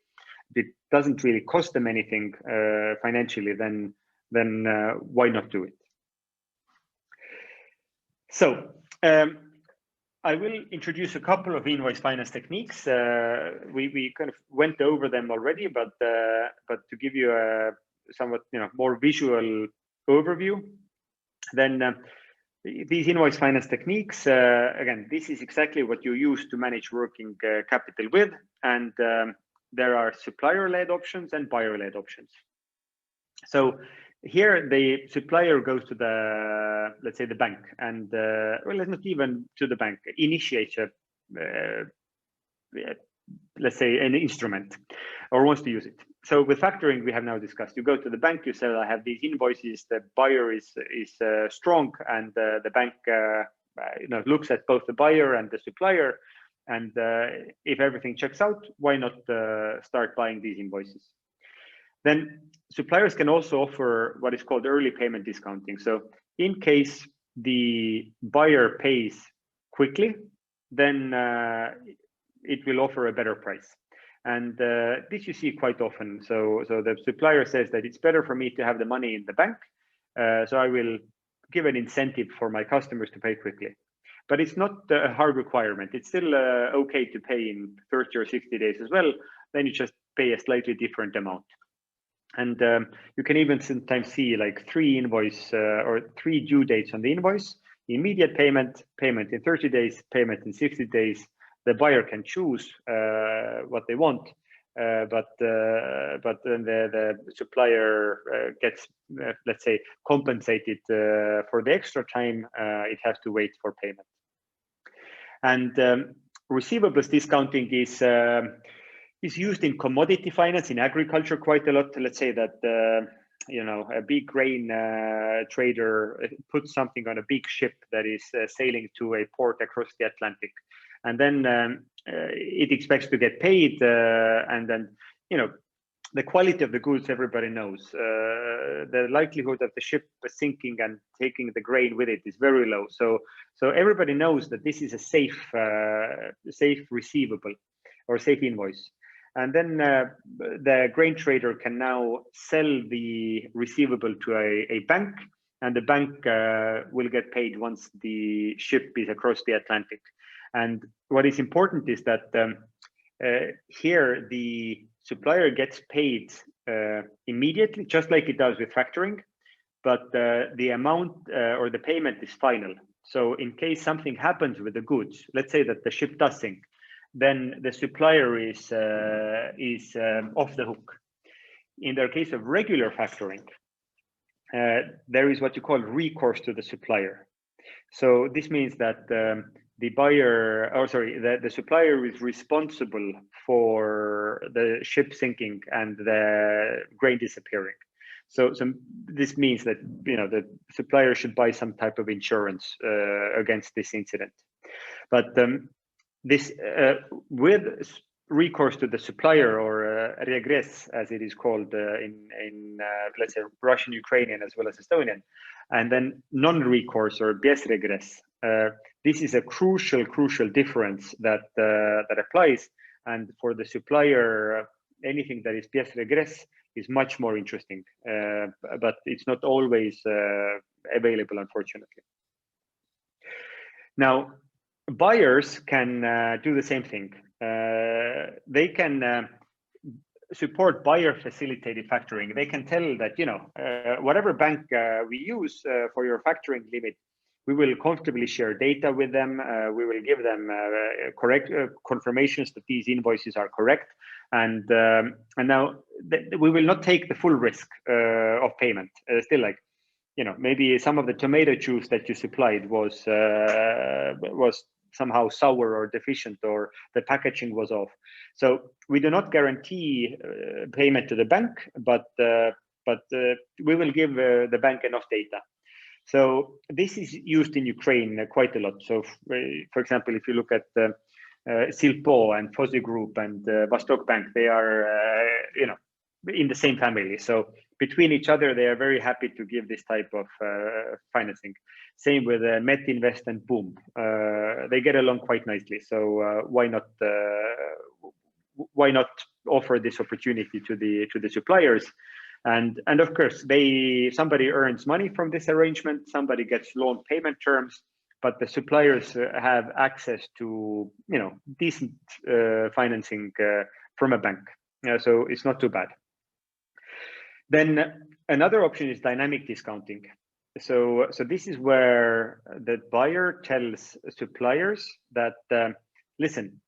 If it doesn't really cost them anything financially, then why not do it? So I will introduce a couple of invoice finance techniques. We kind of went over them already, but to give you a somewhat more visual overview, then these invoice finance techniques, again, this is exactly what you use to manage working capital with, and there are supplier-led options and buyer-led options. So here the supplier goes to the, let's say, the bank, and well, not even to the bank, initiates a let's say an instrument, or wants to use it. So with factoring, we have now discussed, you go to the bank, you say, I have these invoices, the buyer is strong, and the bank looks at both the buyer and the supplier, and if everything checks out, why not start buying these invoices? Then suppliers can also offer what is called early payment discounting. So in case the buyer pays quickly, then it will offer a better price. And this you see quite often. So the supplier says that it's better for me to have the money in the bank, so I will give an incentive for my customers to pay quickly. but it's not a hard requirement. It's still okay to pay in 30 or 60 days as well. Then you just pay a slightly different amount. And you can even sometimes see like 3 invoice or 3 due dates on the invoice: immediate payment, payment in 30 days, payment in 60 days. The buyer can choose what they want, but then the supplier gets, let's say, compensated for the extra time it has to wait for payment. And receivables discounting is used in commodity finance, in agriculture quite a lot. Let's say that you know, a big grain trader puts something on a big ship that is sailing to a port across the Atlantic, and then it expects to get paid, and then, you know, the quality of the goods everybody knows. The likelihood of the ship sinking and taking the grain with it is very low. So everybody knows that this is a safe receivable or safe invoice. And then the grain trader can now sell the receivable to a bank, and the bank will get paid once the ship is across the Atlantic. And what is important is that here the supplier gets paid immediately, just like it does with factoring, but the amount or the payment is final. So in case something happens with the goods, let's say that the ship does sink, then the supplier is off the hook. In the case of regular factoring, there is what you call recourse to the supplier. So this means that the buyer, or sorry, the supplier is responsible for the ship sinking and the grain disappearing. So this means that, you know, the supplier should buy some type of insurance against this incident. But this with recourse to the supplier, or regress as it is called in let's say Russian, Ukrainian as well as Estonian, and then non-recourse or без regress. This is a crucial difference that that applies, and for the supplier, anything that is без regress is much more interesting, but it's not always available, unfortunately. Now, buyers can do the same thing. They can support buyer facilitated factoring. They can tell that, you know, whatever bank we use for your factoring limit, we will comfortably share data with them. We will give them correct confirmations that these invoices are correct, and now we will not take the full risk of payment. Still, like, you know, maybe some of the tomato juice that you supplied was somehow sour or deficient, or the packaging was off. So we do not guarantee payment to the bank, but we will give the bank enough data. So this is used in Ukraine quite a lot. So for example, if you look at Silpo and Fosi Group and Vostok Bank, they are you know, in the same family. So between each other, they are very happy to give this type of financing. Same with Met Invest and Boom. They get along quite nicely. So why not offer this opportunity to the suppliers? And of course, somebody earns money from this arrangement. Somebody gets loan payment terms, but the suppliers have access to, you know, decent financing from a bank. So it's not too bad. Then another option is dynamic discounting. So this is where the buyer tells suppliers that, listen,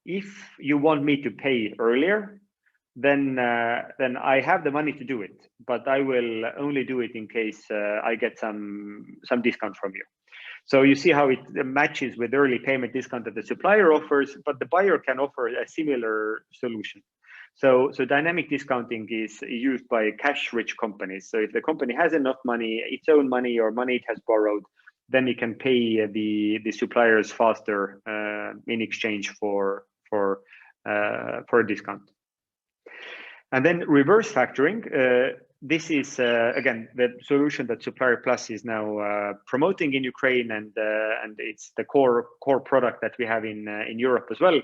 if you want me to pay earlier, then I have the money to do it, but I will only do it in case I get some discount from you. So you see how it matches with early payment discount that the supplier offers, but the buyer can offer a similar solution. So dynamic discounting is used by cash-rich companies. So if the company has enough money, its own money or money it has borrowed, then it can pay the suppliers faster in exchange for a discount. And then reverse factoring. This is again the solution that SupplierPlus is now promoting in Ukraine, and it's the core product that we have in Europe as well.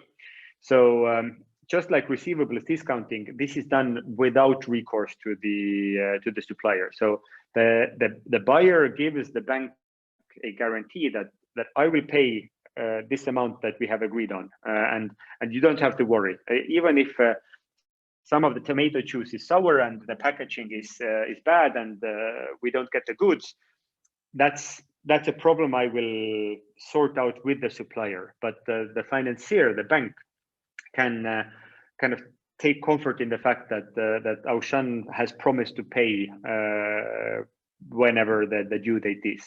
So just like receivables discounting, this is done without recourse to the supplier. So the buyer gives the bank a guarantee that that I will pay this amount that we have agreed on, and you don't have to worry. Even if some of the tomato juice is sour and the packaging is bad and we don't get the goods, that's a problem I will sort out with the supplier. But the financier, the bank, can kind of take comfort in the fact that Auchan has promised to pay whenever the due date is.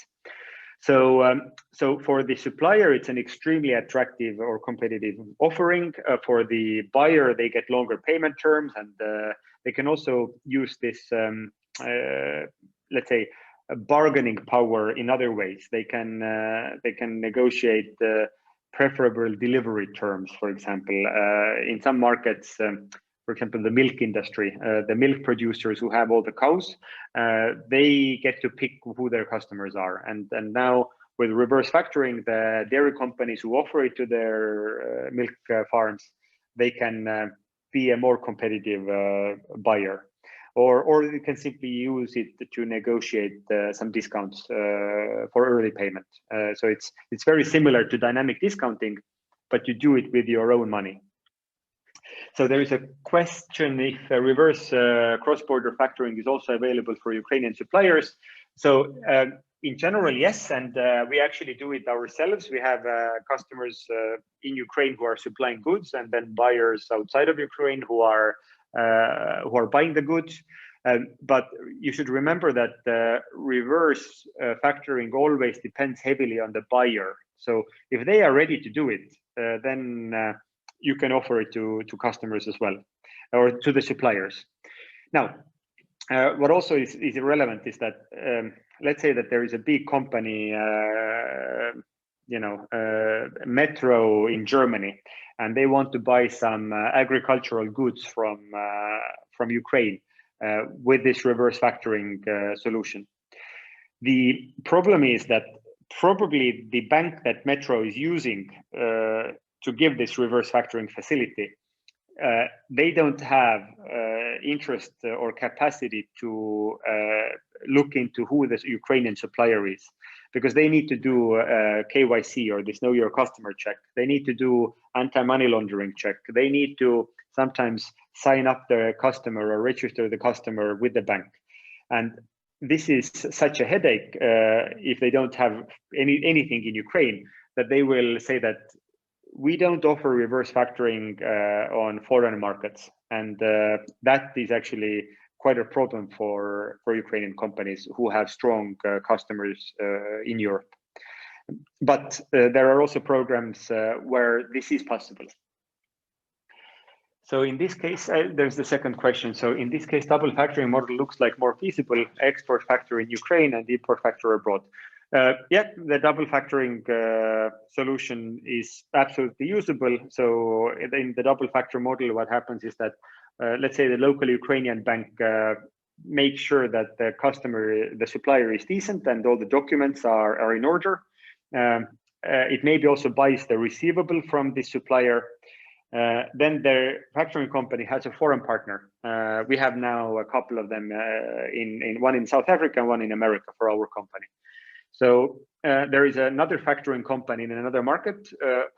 So for the supplier, it's an extremely attractive or competitive offering. For the buyer, they get longer payment terms, and they can also use this, let's say, bargaining power in other ways. They can negotiate preferable delivery terms, for example. In some markets, for example, the milk industry, the milk producers who have all the cows, they get to pick who their customers are. And now with reverse factoring, the dairy companies who offer it to their milk farms, they can be a more competitive buyer. Or you can simply use it to negotiate some discounts for early payment. So it's very similar to dynamic discounting, but you do it with your own money. So there is a question if reverse cross-border factoring is also available for Ukrainian suppliers. So in general, yes, and we actually do it ourselves. We have customers in Ukraine who are supplying goods, and then buyers outside of Ukraine who are buying the goods. But you should remember that reverse factoring always depends heavily on the buyer. So if they are ready to do it, then you can offer it to customers as well, or to the suppliers. Now, what also is irrelevant is that let's say that there is a big company, Metro in Germany, and they want to buy some agricultural goods from Ukraine with this reverse factoring solution. The problem is that probably the bank that Metro is using to give this reverse factoring facility, they don't have interest or capacity to look into who this Ukrainian supplier is, because they need to do KYC, or this know your customer check. They need to do anti-money laundering check. They need to sometimes sign up the customer or register the customer with the bank. And this is such a headache if they don't have anything in Ukraine, that they will say that we don't offer reverse factoring on foreign markets. And that is actually quite a problem for Ukrainian companies who have strong customers in Europe. But there are also programs where this is possible. So in this case, there's the second question. So in this case, double factoring model looks like more feasible, export factor in Ukraine and import factor abroad. Yeah, the double factoring solution is absolutely usable. So in the double factor model, what happens is that, let's say the local Ukrainian bank makes sure that the supplier is decent and all the documents are in order. It maybe also buys the receivable from the supplier. Then the factoring company has a foreign partner. We have now a couple of them, one in South Africa and one in America for our company. So there is another factoring company in another market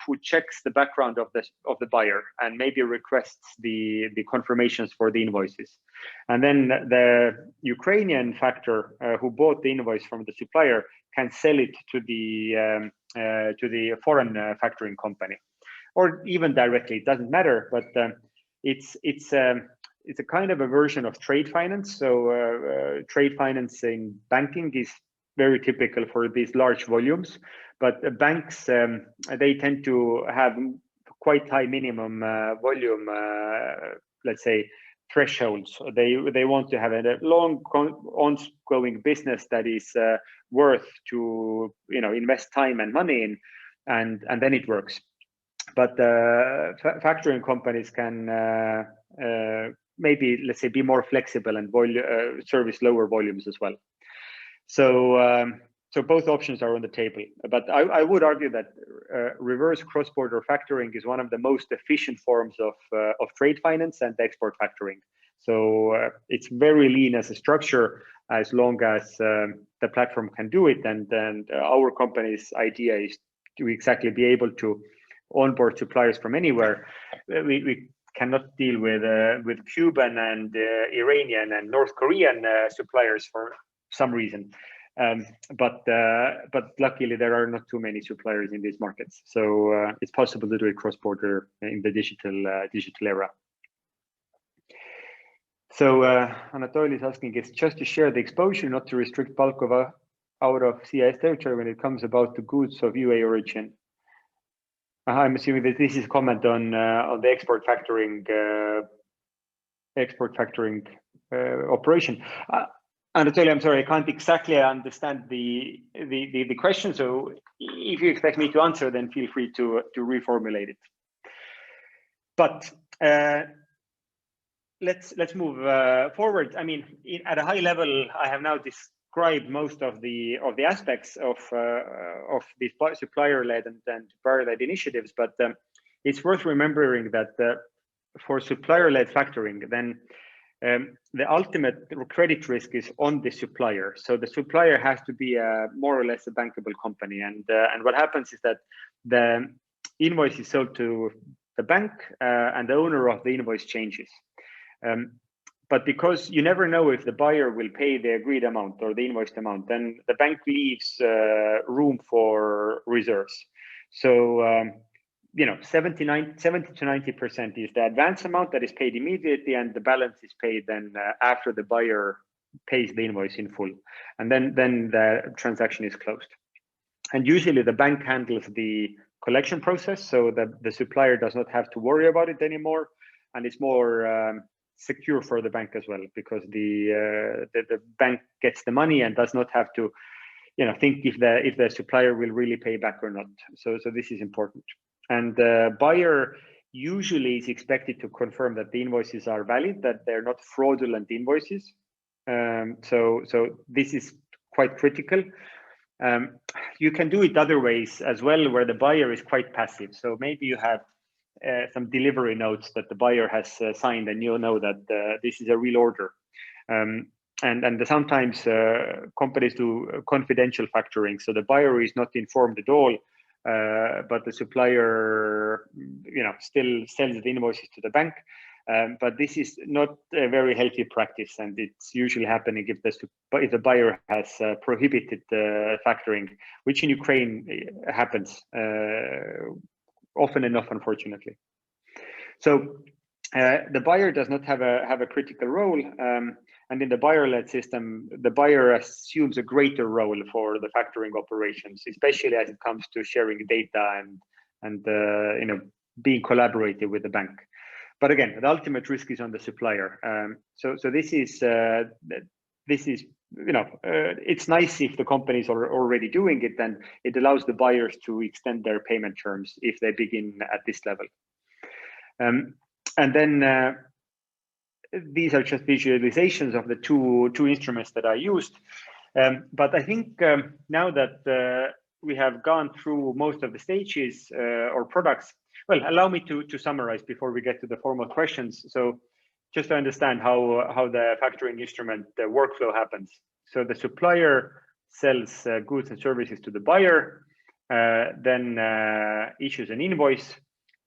who checks the background of the buyer and maybe requests the confirmations for the invoices. And then the Ukrainian factor who bought the invoice from the supplier can sell it to the foreign factoring company, or even directly. It doesn't matter, but it's a kind of a version of trade finance. So trade finance in banking is very typical for these large volumes, but banks, they tend to have quite high minimum volume, let's say, thresholds. They want to have a long ongoing business that is worth to invest time and money in, and then it works. But factoring companies can maybe, let's say, be more flexible and service lower volumes as well. So both options are on the table. But I would argue that reverse cross-border factoring is one of the most efficient forms of trade finance and export factoring. So it's very lean as a structure. as long as the platform can do it. And then our company's idea is to exactly be able to onboard suppliers from anywhere. We cannot deal with Cuban and Iranian and North Korean suppliers for some reason. But luckily there are not too many suppliers in these markets, so it's possible to do it cross-border in the digital era. So Anatoly is asking, it's just to share the exposure, not to restrict bulk of out of CIS territory when it comes about the goods of UA origin. I'm assuming that this is a comment on the export factoring operation. Anatoly, I'm sorry, I can't exactly understand the question. So if you expect me to answer, then feel free to reformulate it. But let's move forward. I mean, at a high level, I have now described most of the aspects of these supplier-led and buyer-led initiatives. But it's worth remembering that for supplier-led factoring, then the ultimate credit risk is on the supplier. So the supplier has to be more or less a bankable company. And what happens is that the invoice is sold to the bank, and the owner of the invoice changes. But because you never know if the buyer will pay the agreed amount or the invoiced amount, then the bank leaves room for reserves. So 70 to 90% is the advance amount that is paid immediately, and the balance is paid then after the buyer pays the invoice in full, and then the transaction is closed. And usually the bank handles the collection process, so that the supplier does not have to worry about it anymore, and it's more secure for the bank as well, because the bank gets the money and does not have to think if the supplier will really pay back or not. So this is important. And the buyer usually is expected to confirm that the invoices are valid, that they're not fraudulent invoices. So this is quite critical. You can do it other ways as well, where the buyer is quite passive. So maybe you have some delivery notes that the buyer has signed, and you'll know that this is a real order. And sometimes companies do confidential factoring, so the buyer is not informed at all. But the supplier, still sells the invoices to the bank. But this is not a very healthy practice, and it's usually happening if the buyer has prohibited factoring, which in Ukraine happens often enough, unfortunately. So the buyer does not have a critical role. And in the buyer-led system, the buyer assumes a greater role for the factoring operations, especially as it comes to sharing data and being collaborative with the bank. But again, the ultimate risk is on the supplier. So this is it's nice if the companies are already doing it, then it allows the buyers to extend their payment terms if they begin at this level. And then these are just visualizations of the two instruments that I used. But I think now that we have gone through most of the stages or products, well, allow me to summarize before we get to the formal questions. So just to understand how the factoring instrument workflow happens. So the supplier sells goods and services to the buyer, then issues an invoice,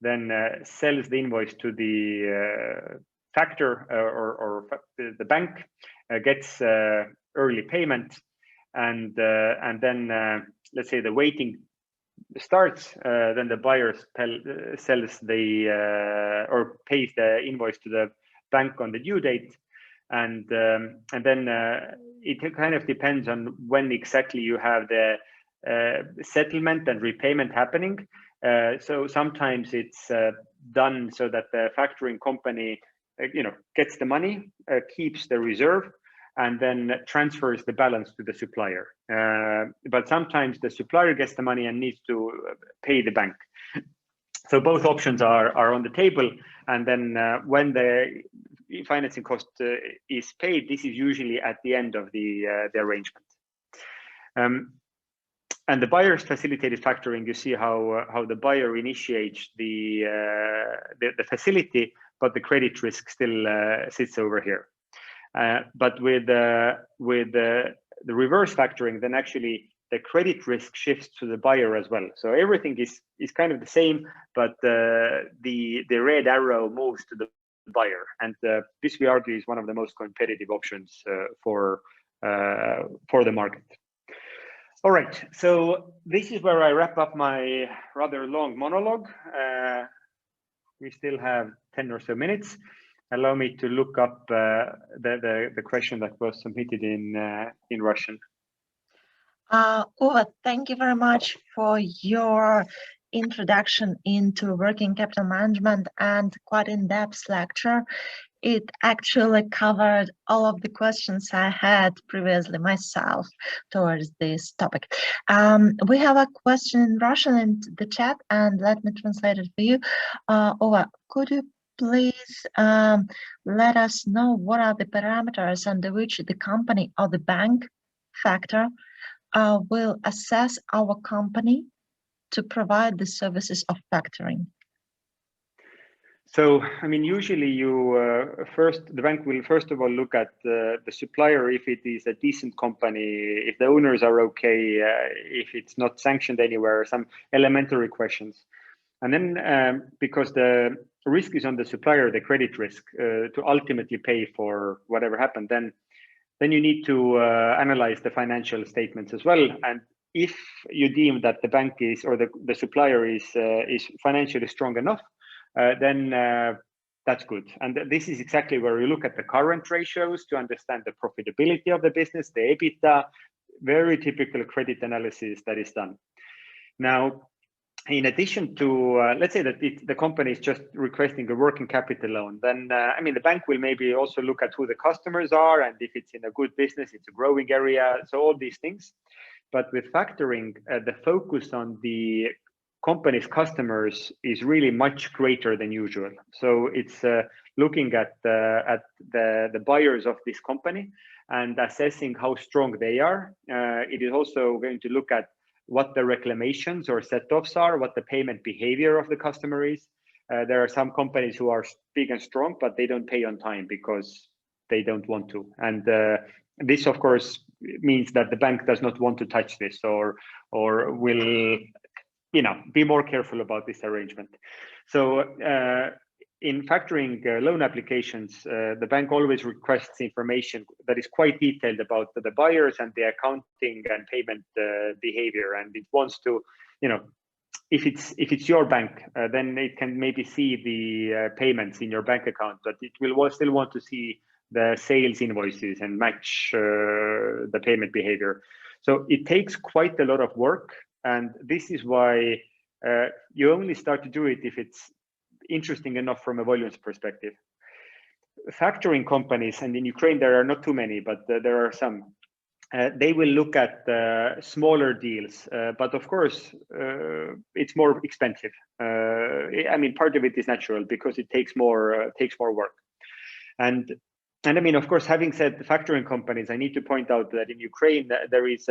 then sells the invoice to the factor or the bank, gets early payment, and then let's say the waiting starts. Then the buyer sells or pays the invoice to the bank on the due date, and then it kind of depends on when exactly you have the settlement and repayment happening. So sometimes it's done so that the factoring company gets the money, keeps the reserve, and then transfers the balance to the supplier. But sometimes the supplier gets the money and needs to pay the bank. So both options are on the table. And then when the financing cost is paid, this is usually at the end of the arrangement. And the buyer's facilitated factoring, you see how the buyer initiates the facility, but the credit risk still sits over here. But with the reverse factoring, then actually the credit risk shifts to the buyer as well. So everything is kind of the same, but the red arrow moves to the buyer, and this we argue is one of the most competitive options for the market. All right, so this is where I wrap up my rather long monologue. We still have 10 or so minutes. Allow me to look up the question that was submitted in Russian. Uwe, thank you very much for your introduction into working capital management and quite in-depth lecture. It actually covered all of the questions I had previously myself towards this topic. We have a question in Russian in the chat, and let me translate it for you. Uwe, could you please let us know what are the parameters under which the company or the bank factor will assess our company to provide the services of factoring? So, I mean, usually the bank will first of all look at the supplier, if it is a decent company, if the owners are okay, if it's not sanctioned anywhere, some elementary questions. And then because the risk is on the supplier, the credit risk to ultimately pay for whatever happened, then you need to analyze the financial statements as well. And if you deem that the bank is, or the supplier is financially strong enough, then that's good. And this is exactly where you look at the current ratios to understand the profitability of the business, the EBITDA, very typical credit analysis that is done. Now, in addition to, let's say that the company is just requesting a working capital loan, then, I mean, the bank will maybe also look at who the customers are and if it's in a good business, it's a growing area, so all these things. But with factoring, the focus on the company's customers is really much greater than usual. So it's looking at the buyers of this company and assessing how strong they are. It is also going to look at what the reclamations or set-offs are, what the payment behavior of the customer is. There are some companies who are big and strong, but they don't pay on time because they don't want to. And this, of course, means that the bank does not want to touch this or will, be more careful about this arrangement. So in factoring loan applications, the bank always requests information that is quite detailed about the buyers and the accounting and payment behavior. And it wants to, if it's your bank, then it can maybe see the payments in your bank account, but it will still want to see the sales invoices and match the payment behavior. So it takes quite a lot of work. And this is why you only start to do it if it's interesting enough from a volumes perspective. Factoring companies, and in Ukraine there are not too many, but there are some, they will look at smaller deals, but of course it's more expensive. I mean, part of it is natural because it takes more work. And I mean, of course, having said the factoring companies, I need to point out that in Ukraine there is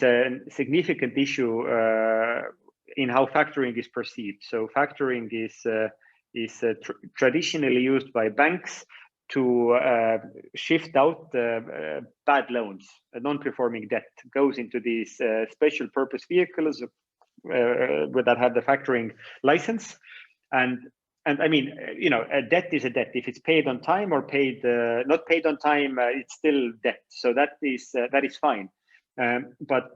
a significant issue in how factoring is perceived. So factoring is traditionally used by banks to shift out bad loans. A non-performing debt goes into these special purpose vehicles that have the factoring license. And I mean, a debt is a debt. If it's paid on time or not paid on time, it's still debt. So that is fine. But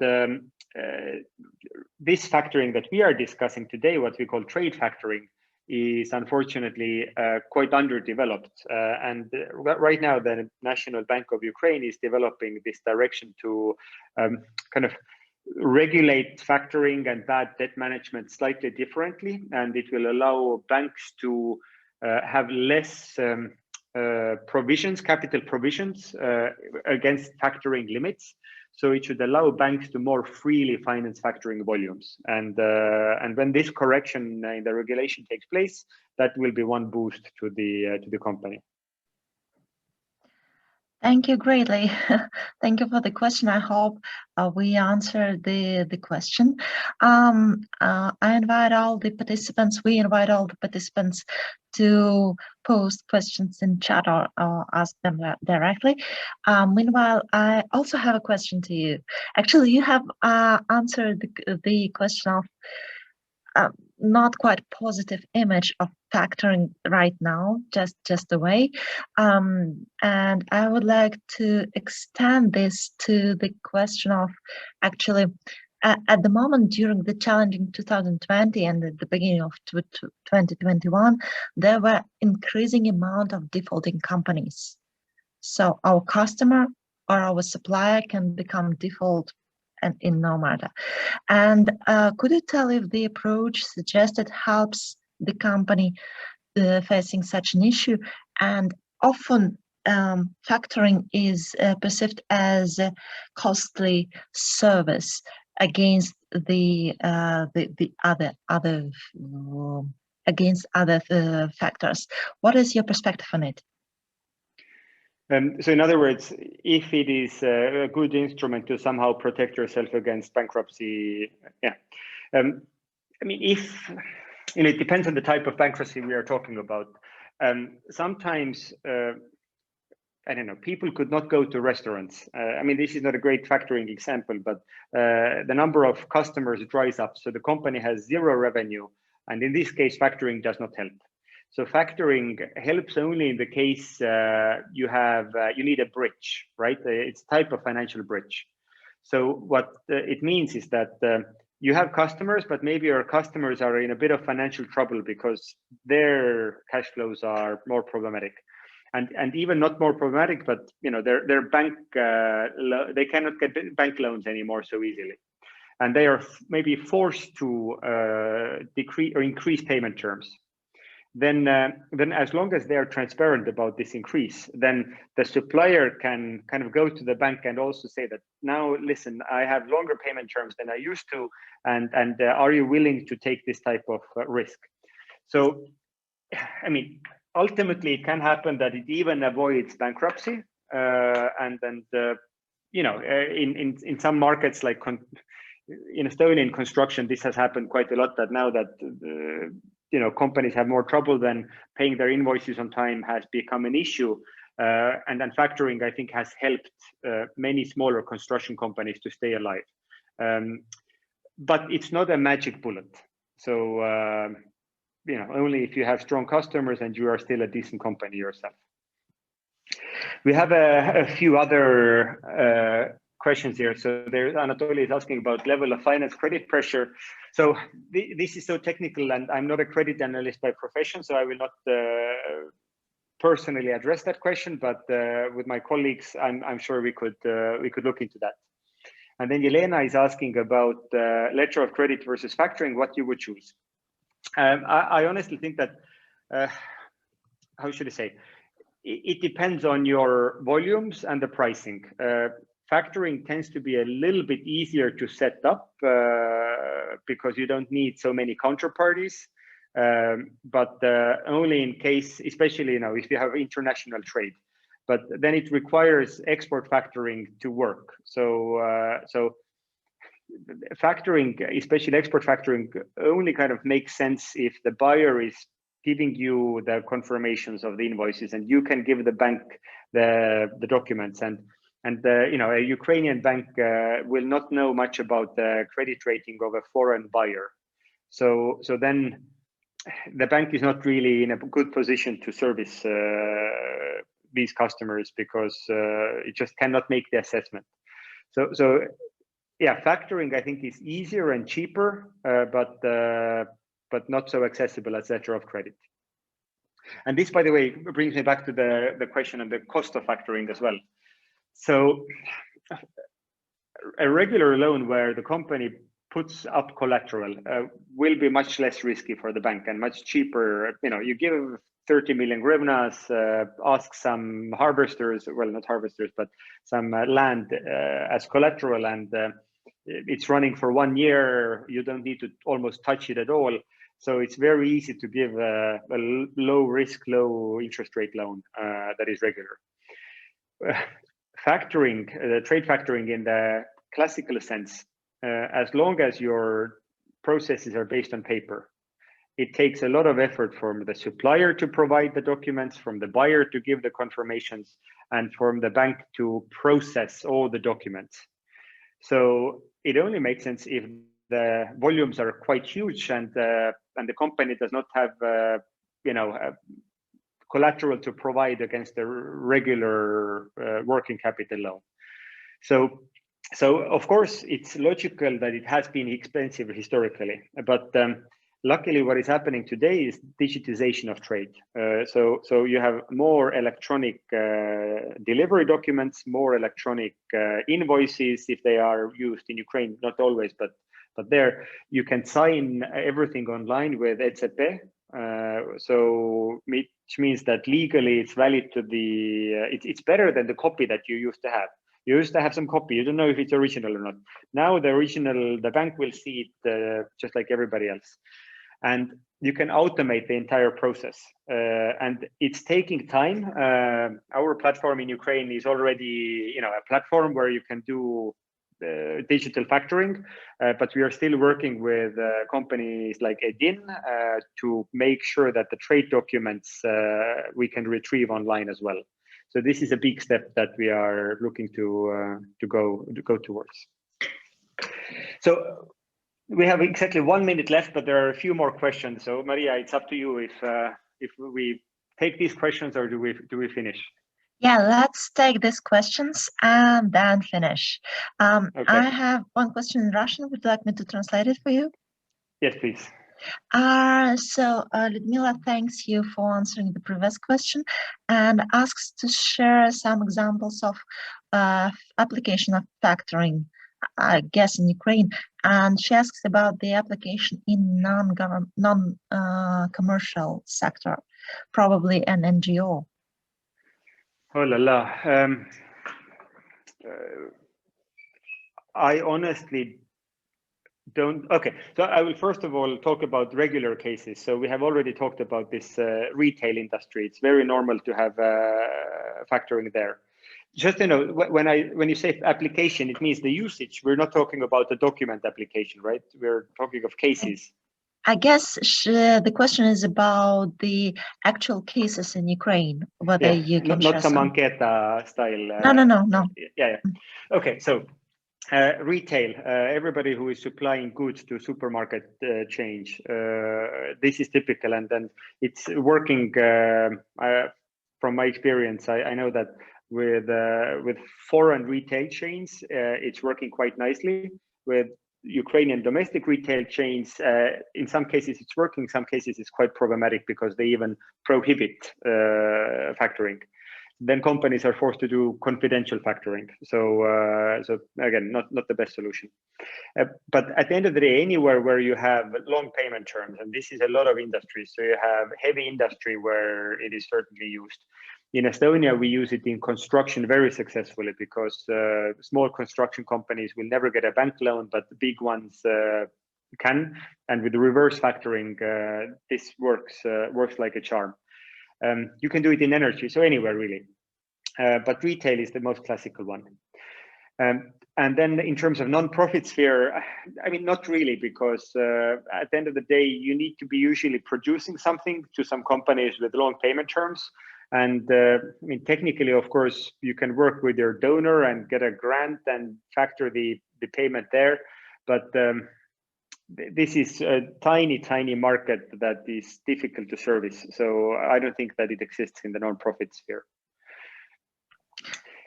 this factoring that we are discussing today, what we call trade factoring, is unfortunately quite underdeveloped. And right now, the National Bank of Ukraine is developing this direction to kind of regulate factoring and bad debt management slightly differently. And it will allow banks to have less provisions, capital provisions against factoring limits. So it should allow banks to more freely finance factoring volumes. And when this correction in the regulation takes place, that will be one boost to the company. Thank you greatly. Thank you for the question. I hope we answered the question. I invite all the participants, we invite all the participants to post questions in chat or ask them directly. Meanwhile, I also have a question to you. Actually, you have answered the question of not quite positive image of factoring right now, just the way. And I would like to extend this to the question of actually at the moment during the challenging 2020 and at the beginning of 2021, there were increasing amount of defaulting companies. So our customer or our supplier can become default and in no matter. And could you tell if the approach suggested helps the company facing such an issue? And often factoring is perceived as a costly service against the other against other factors. What is your perspective on it? So in other words, if it is a good instrument to somehow protect yourself against bankruptcy, yeah. I mean, it depends on the type of bankruptcy we are talking about. Sometimes, I don't know, people could not go to restaurants. I mean, this is not a great factoring example, but the number of customers dries up. So the company has zero revenue. And in this case, factoring does not help. So factoring helps only in the case you need a bridge, right? It's a type of financial bridge. So what it means is that you have customers, but maybe your customers are in a bit of financial trouble because their cash flows are more problematic, and even not more problematic, but their bank they cannot get bank loans anymore so easily, and they are maybe forced to decrease or increase payment terms. Then as long as they are transparent about this increase, then the supplier can kind of go to the bank and also say that, now listen, I have longer payment terms than I used to, and are you willing to take this type of risk? So, I mean, ultimately it can happen that it even avoids bankruptcy, in some markets like in Estonian construction, this has happened quite a lot, that now that companies have more trouble than paying their invoices on time has become an issue. And then factoring, I think, has helped many smaller construction companies to stay alive. But it's not a magic bullet. So, only if you have strong customers and you are still a decent company yourself. We have a few other questions here. So there, Anatoly is asking about level of finance credit pressure. So this is so technical, and I'm not a credit analyst by profession, so I will not personally address that question. But with my colleagues, I'm sure we could look into that. And then Yelena is asking about letter of credit versus factoring, what you would choose. I honestly think that, how should I say, it depends on your volumes and the pricing. Factoring tends to be a little bit easier to set up because you don't need so many counterparties, but only in case, especially if you have international trade. But then it requires export factoring to work. So factoring, especially export factoring, only kind of makes sense if the buyer is giving you the confirmations of the invoices, and you can give the bank the documents. And a Ukrainian bank will not know much about the credit rating of a foreign buyer. So then the bank is not really in a good position to service these customers because it just cannot make the assessment. So yeah, factoring, I think, is easier and cheaper, but not so accessible as letter of credit. And this, by the way, brings me back to the question of the cost of factoring as well. So a regular loan where the company puts up collateral will be much less risky for the bank and much cheaper. You give 30 million hryvnias, ask some harvesters, well, not harvesters, but some land as collateral, and it's running for 1 year. You don't need to almost touch it at all. So it's very easy to give a low risk, low interest rate loan that is regular. factoring, trade factoring in the classical sense, as long as your processes are based on paper, it takes a lot of effort from the supplier to provide the documents, from the buyer to give the confirmations, and from the bank to process all the documents. So it only makes sense if the volumes are quite huge and the company does not have collateral to provide against the regular working capital loan. So of course it's logical that it has been expensive historically, but luckily what is happening today is digitization of trade. So you have more electronic delivery documents, more electronic invoices if they are used in Ukraine, not always, but there you can sign everything online with ECP. So which means that legally it's valid to the, it's better than the copy that you used to have. You used to have some copy, you don't know if it's original or not. Now the original, the bank will see it just like everybody else. And you can automate the entire process. And it's taking time. Our platform in Ukraine is already, a platform where you can do digital factoring, but we are still working with companies like Edin to make sure that the trade documents we can retrieve online as well. So this is a big step that we are looking to go towards. So we have exactly 1 minute left, but there are a few more questions. So Maria, it's up to you if we take these questions or do we finish? Yeah, let's take these questions and then finish. Okay. I have one question in Russian. Would you like me to translate it for you? Yes, please. So Ludmila thanks you for answering the previous question and asks to share some examples of application of factoring, I guess in Ukraine. And she asks about the application in non-commercial sector, probably an NGO. Oh la la. I honestly don't. Okay, so I will first of all talk about regular cases. So we have already talked about this retail industry. It's very normal to have factoring there. Just when you say application, it means the usage. We're not talking about the document application, right? We're talking of cases. I guess the question is about the actual cases in Ukraine, whether you can not some enquete style. No. Yeah. Okay, so retail, everybody who is supplying goods to supermarket chains, this is typical, and then it's working. From my experience, I know that with foreign retail chains, it's working quite nicely. With Ukrainian domestic retail chains, in some cases it's working, in some cases it's quite problematic because they even prohibit factoring. Then companies are forced to do confidential factoring. So again, not the best solution. But at the end of the day, anywhere where you have long payment terms, and this is a lot of industries, so you have heavy industry where it is certainly used. In Estonia, we use it in construction very successfully because small construction companies will never get a bank loan, but the big ones can. And with the reverse factoring, this works like a charm. You can do it in energy, so anywhere really. But retail is the most classical one. And then in terms of non-profit sphere, I mean, not really, because at the end of the day, you need to be usually producing something to some companies with long payment terms. And I mean, technically, of course, you can work with your donor and get a grant and factor the payment there. But this is a tiny market that is difficult to service. So I don't think that it exists in the non-profit sphere.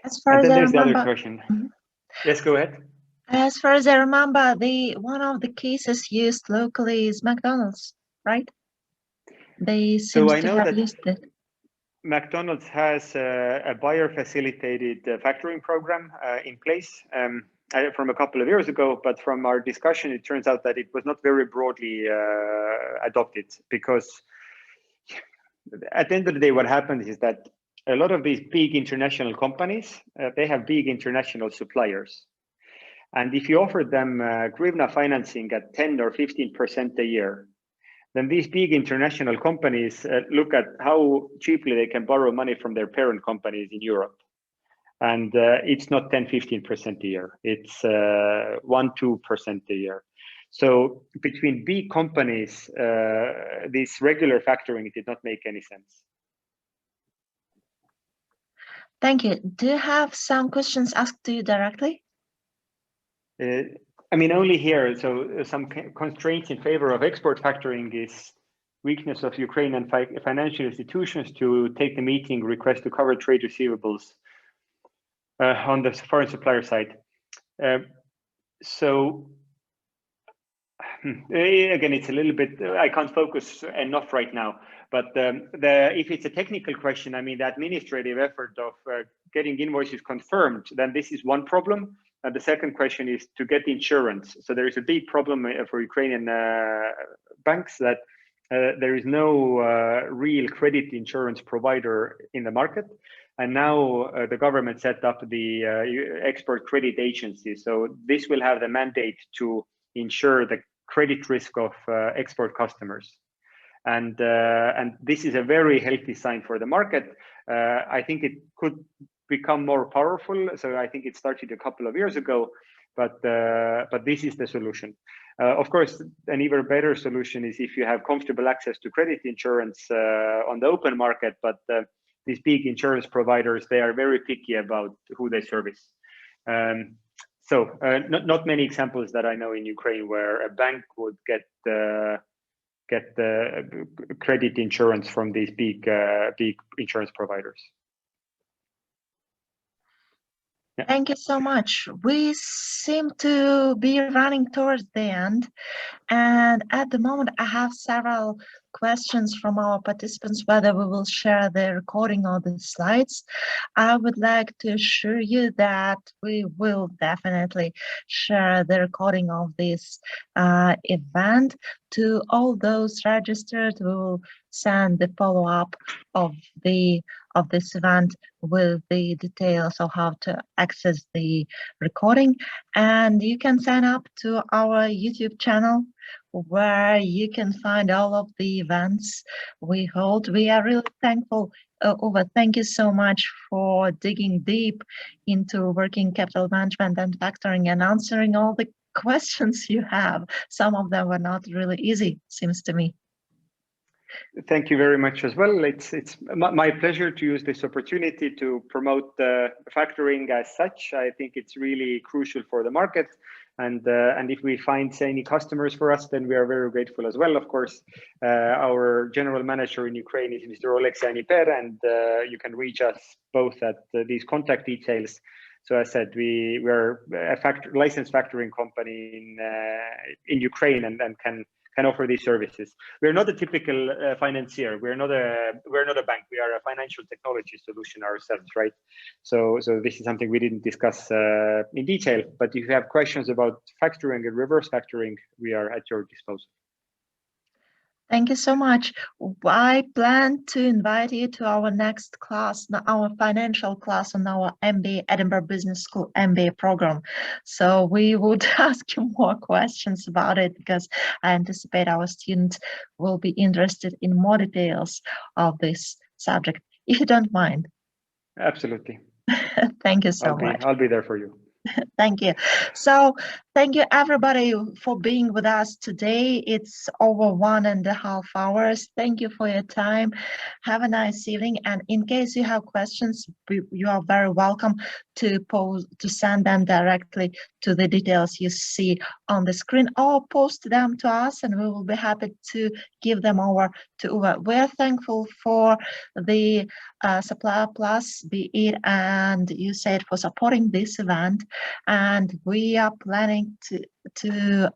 As far as I remember, there's the other question. Mm-hmm. Yes, go ahead. As far as I remember, one of the cases used locally is McDonald's, right? They seem to have used it. McDonald's has a buyer-facilitated factoring program in place from a couple of years ago, but from our discussion, it turns out that it was not very broadly adopted, because at the end of the day, what happens is that a lot of these big international companies, they have big international suppliers. And if you offer them hryvnia financing at 10 or 15% a year, then these big international companies look at how cheaply they can borrow money from their parent companies in Europe. And it's not 10-15% a year. It's 1-2% a year. So between big companies, this regular factoring did not make any sense. Thank you. Do you have some questions asked to you directly? I mean, only here. So some constraints in favor of export factoring is weakness of Ukrainian financial institutions to take the meeting request to cover trade receivables on the foreign supplier side. So again, it's a little bit, I can't focus enough right now, but if it's a technical question, I mean, the administrative effort of getting invoices confirmed, then this is one problem. The second question is to get insurance. So there is a big problem for Ukrainian banks that there is no real credit insurance provider in the market. And now the government set up the export credit agency. So this will have the mandate to ensure the credit risk of export customers. And this is a very healthy sign for the market. I think it could become more powerful. So I think it started a couple of years ago, but this is the solution. Of course, an even better solution is if you have comfortable access to credit insurance on the open market, but these big insurance providers, they are very picky about who they service. So not many examples that I know in Ukraine where a bank would get the credit insurance from these big insurance providers. Yeah. Thank you so much. We seem to be running towards the end. And at the moment, I have several questions from our participants, whether we will share the recording or the slides. I would like to assure you that we will definitely share the recording of this event to all those registered. We will send the follow-up of this event with the details of how to access the recording. And you can sign up to our YouTube channel where you can find all of the events we hold. We are really thankful. Uwe, thank you so much for digging deep into working capital management and factoring and answering all the questions you have. Some of them were not really easy, seems to me. Thank you very much as well. It's my pleasure to use this opportunity to promote factoring as such. I think it's really crucial for the market. And if we find any customers for us, then we are very grateful as well. Of course, our general manager in Ukraine is Mr. Oleksiy Aniper, and you can reach us both at these contact details. So as I said, we are a licensed factoring company in Ukraine and can offer these services. We're not a typical financier. We're not a bank. We are a financial technology solution ourselves, right? So this is something we didn't discuss in detail. But if you have questions about factoring and reverse factoring, we are at your disposal. Thank you so much. I plan to invite you to our next class, our financial class on our MBA, Edinburgh Business School MBA program. So we would ask you more questions about it because I anticipate our students will be interested in more details of this subject, if you don't mind. Absolutely. Thank you so much. I'll be there for you. Thank you. So thank you everybody for being with us today. It's over 1.5 hours. Thank you for your time. Have a nice evening. And in case you have questions, you are very welcome to send them directly to the details you see on the screen or post them to us and we will be happy to give them over to Uwe. We're thankful for the SupplierPlus, be it and USAID for supporting this event. And we are planning to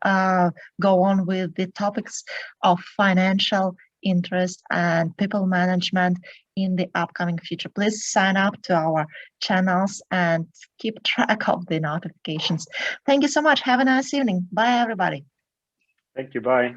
go on with the topics of financial interest and people management in the upcoming future. Please sign up to our channels and keep track of the notifications. Thank you so much. Have a nice evening. Bye, everybody. Thank you. Bye.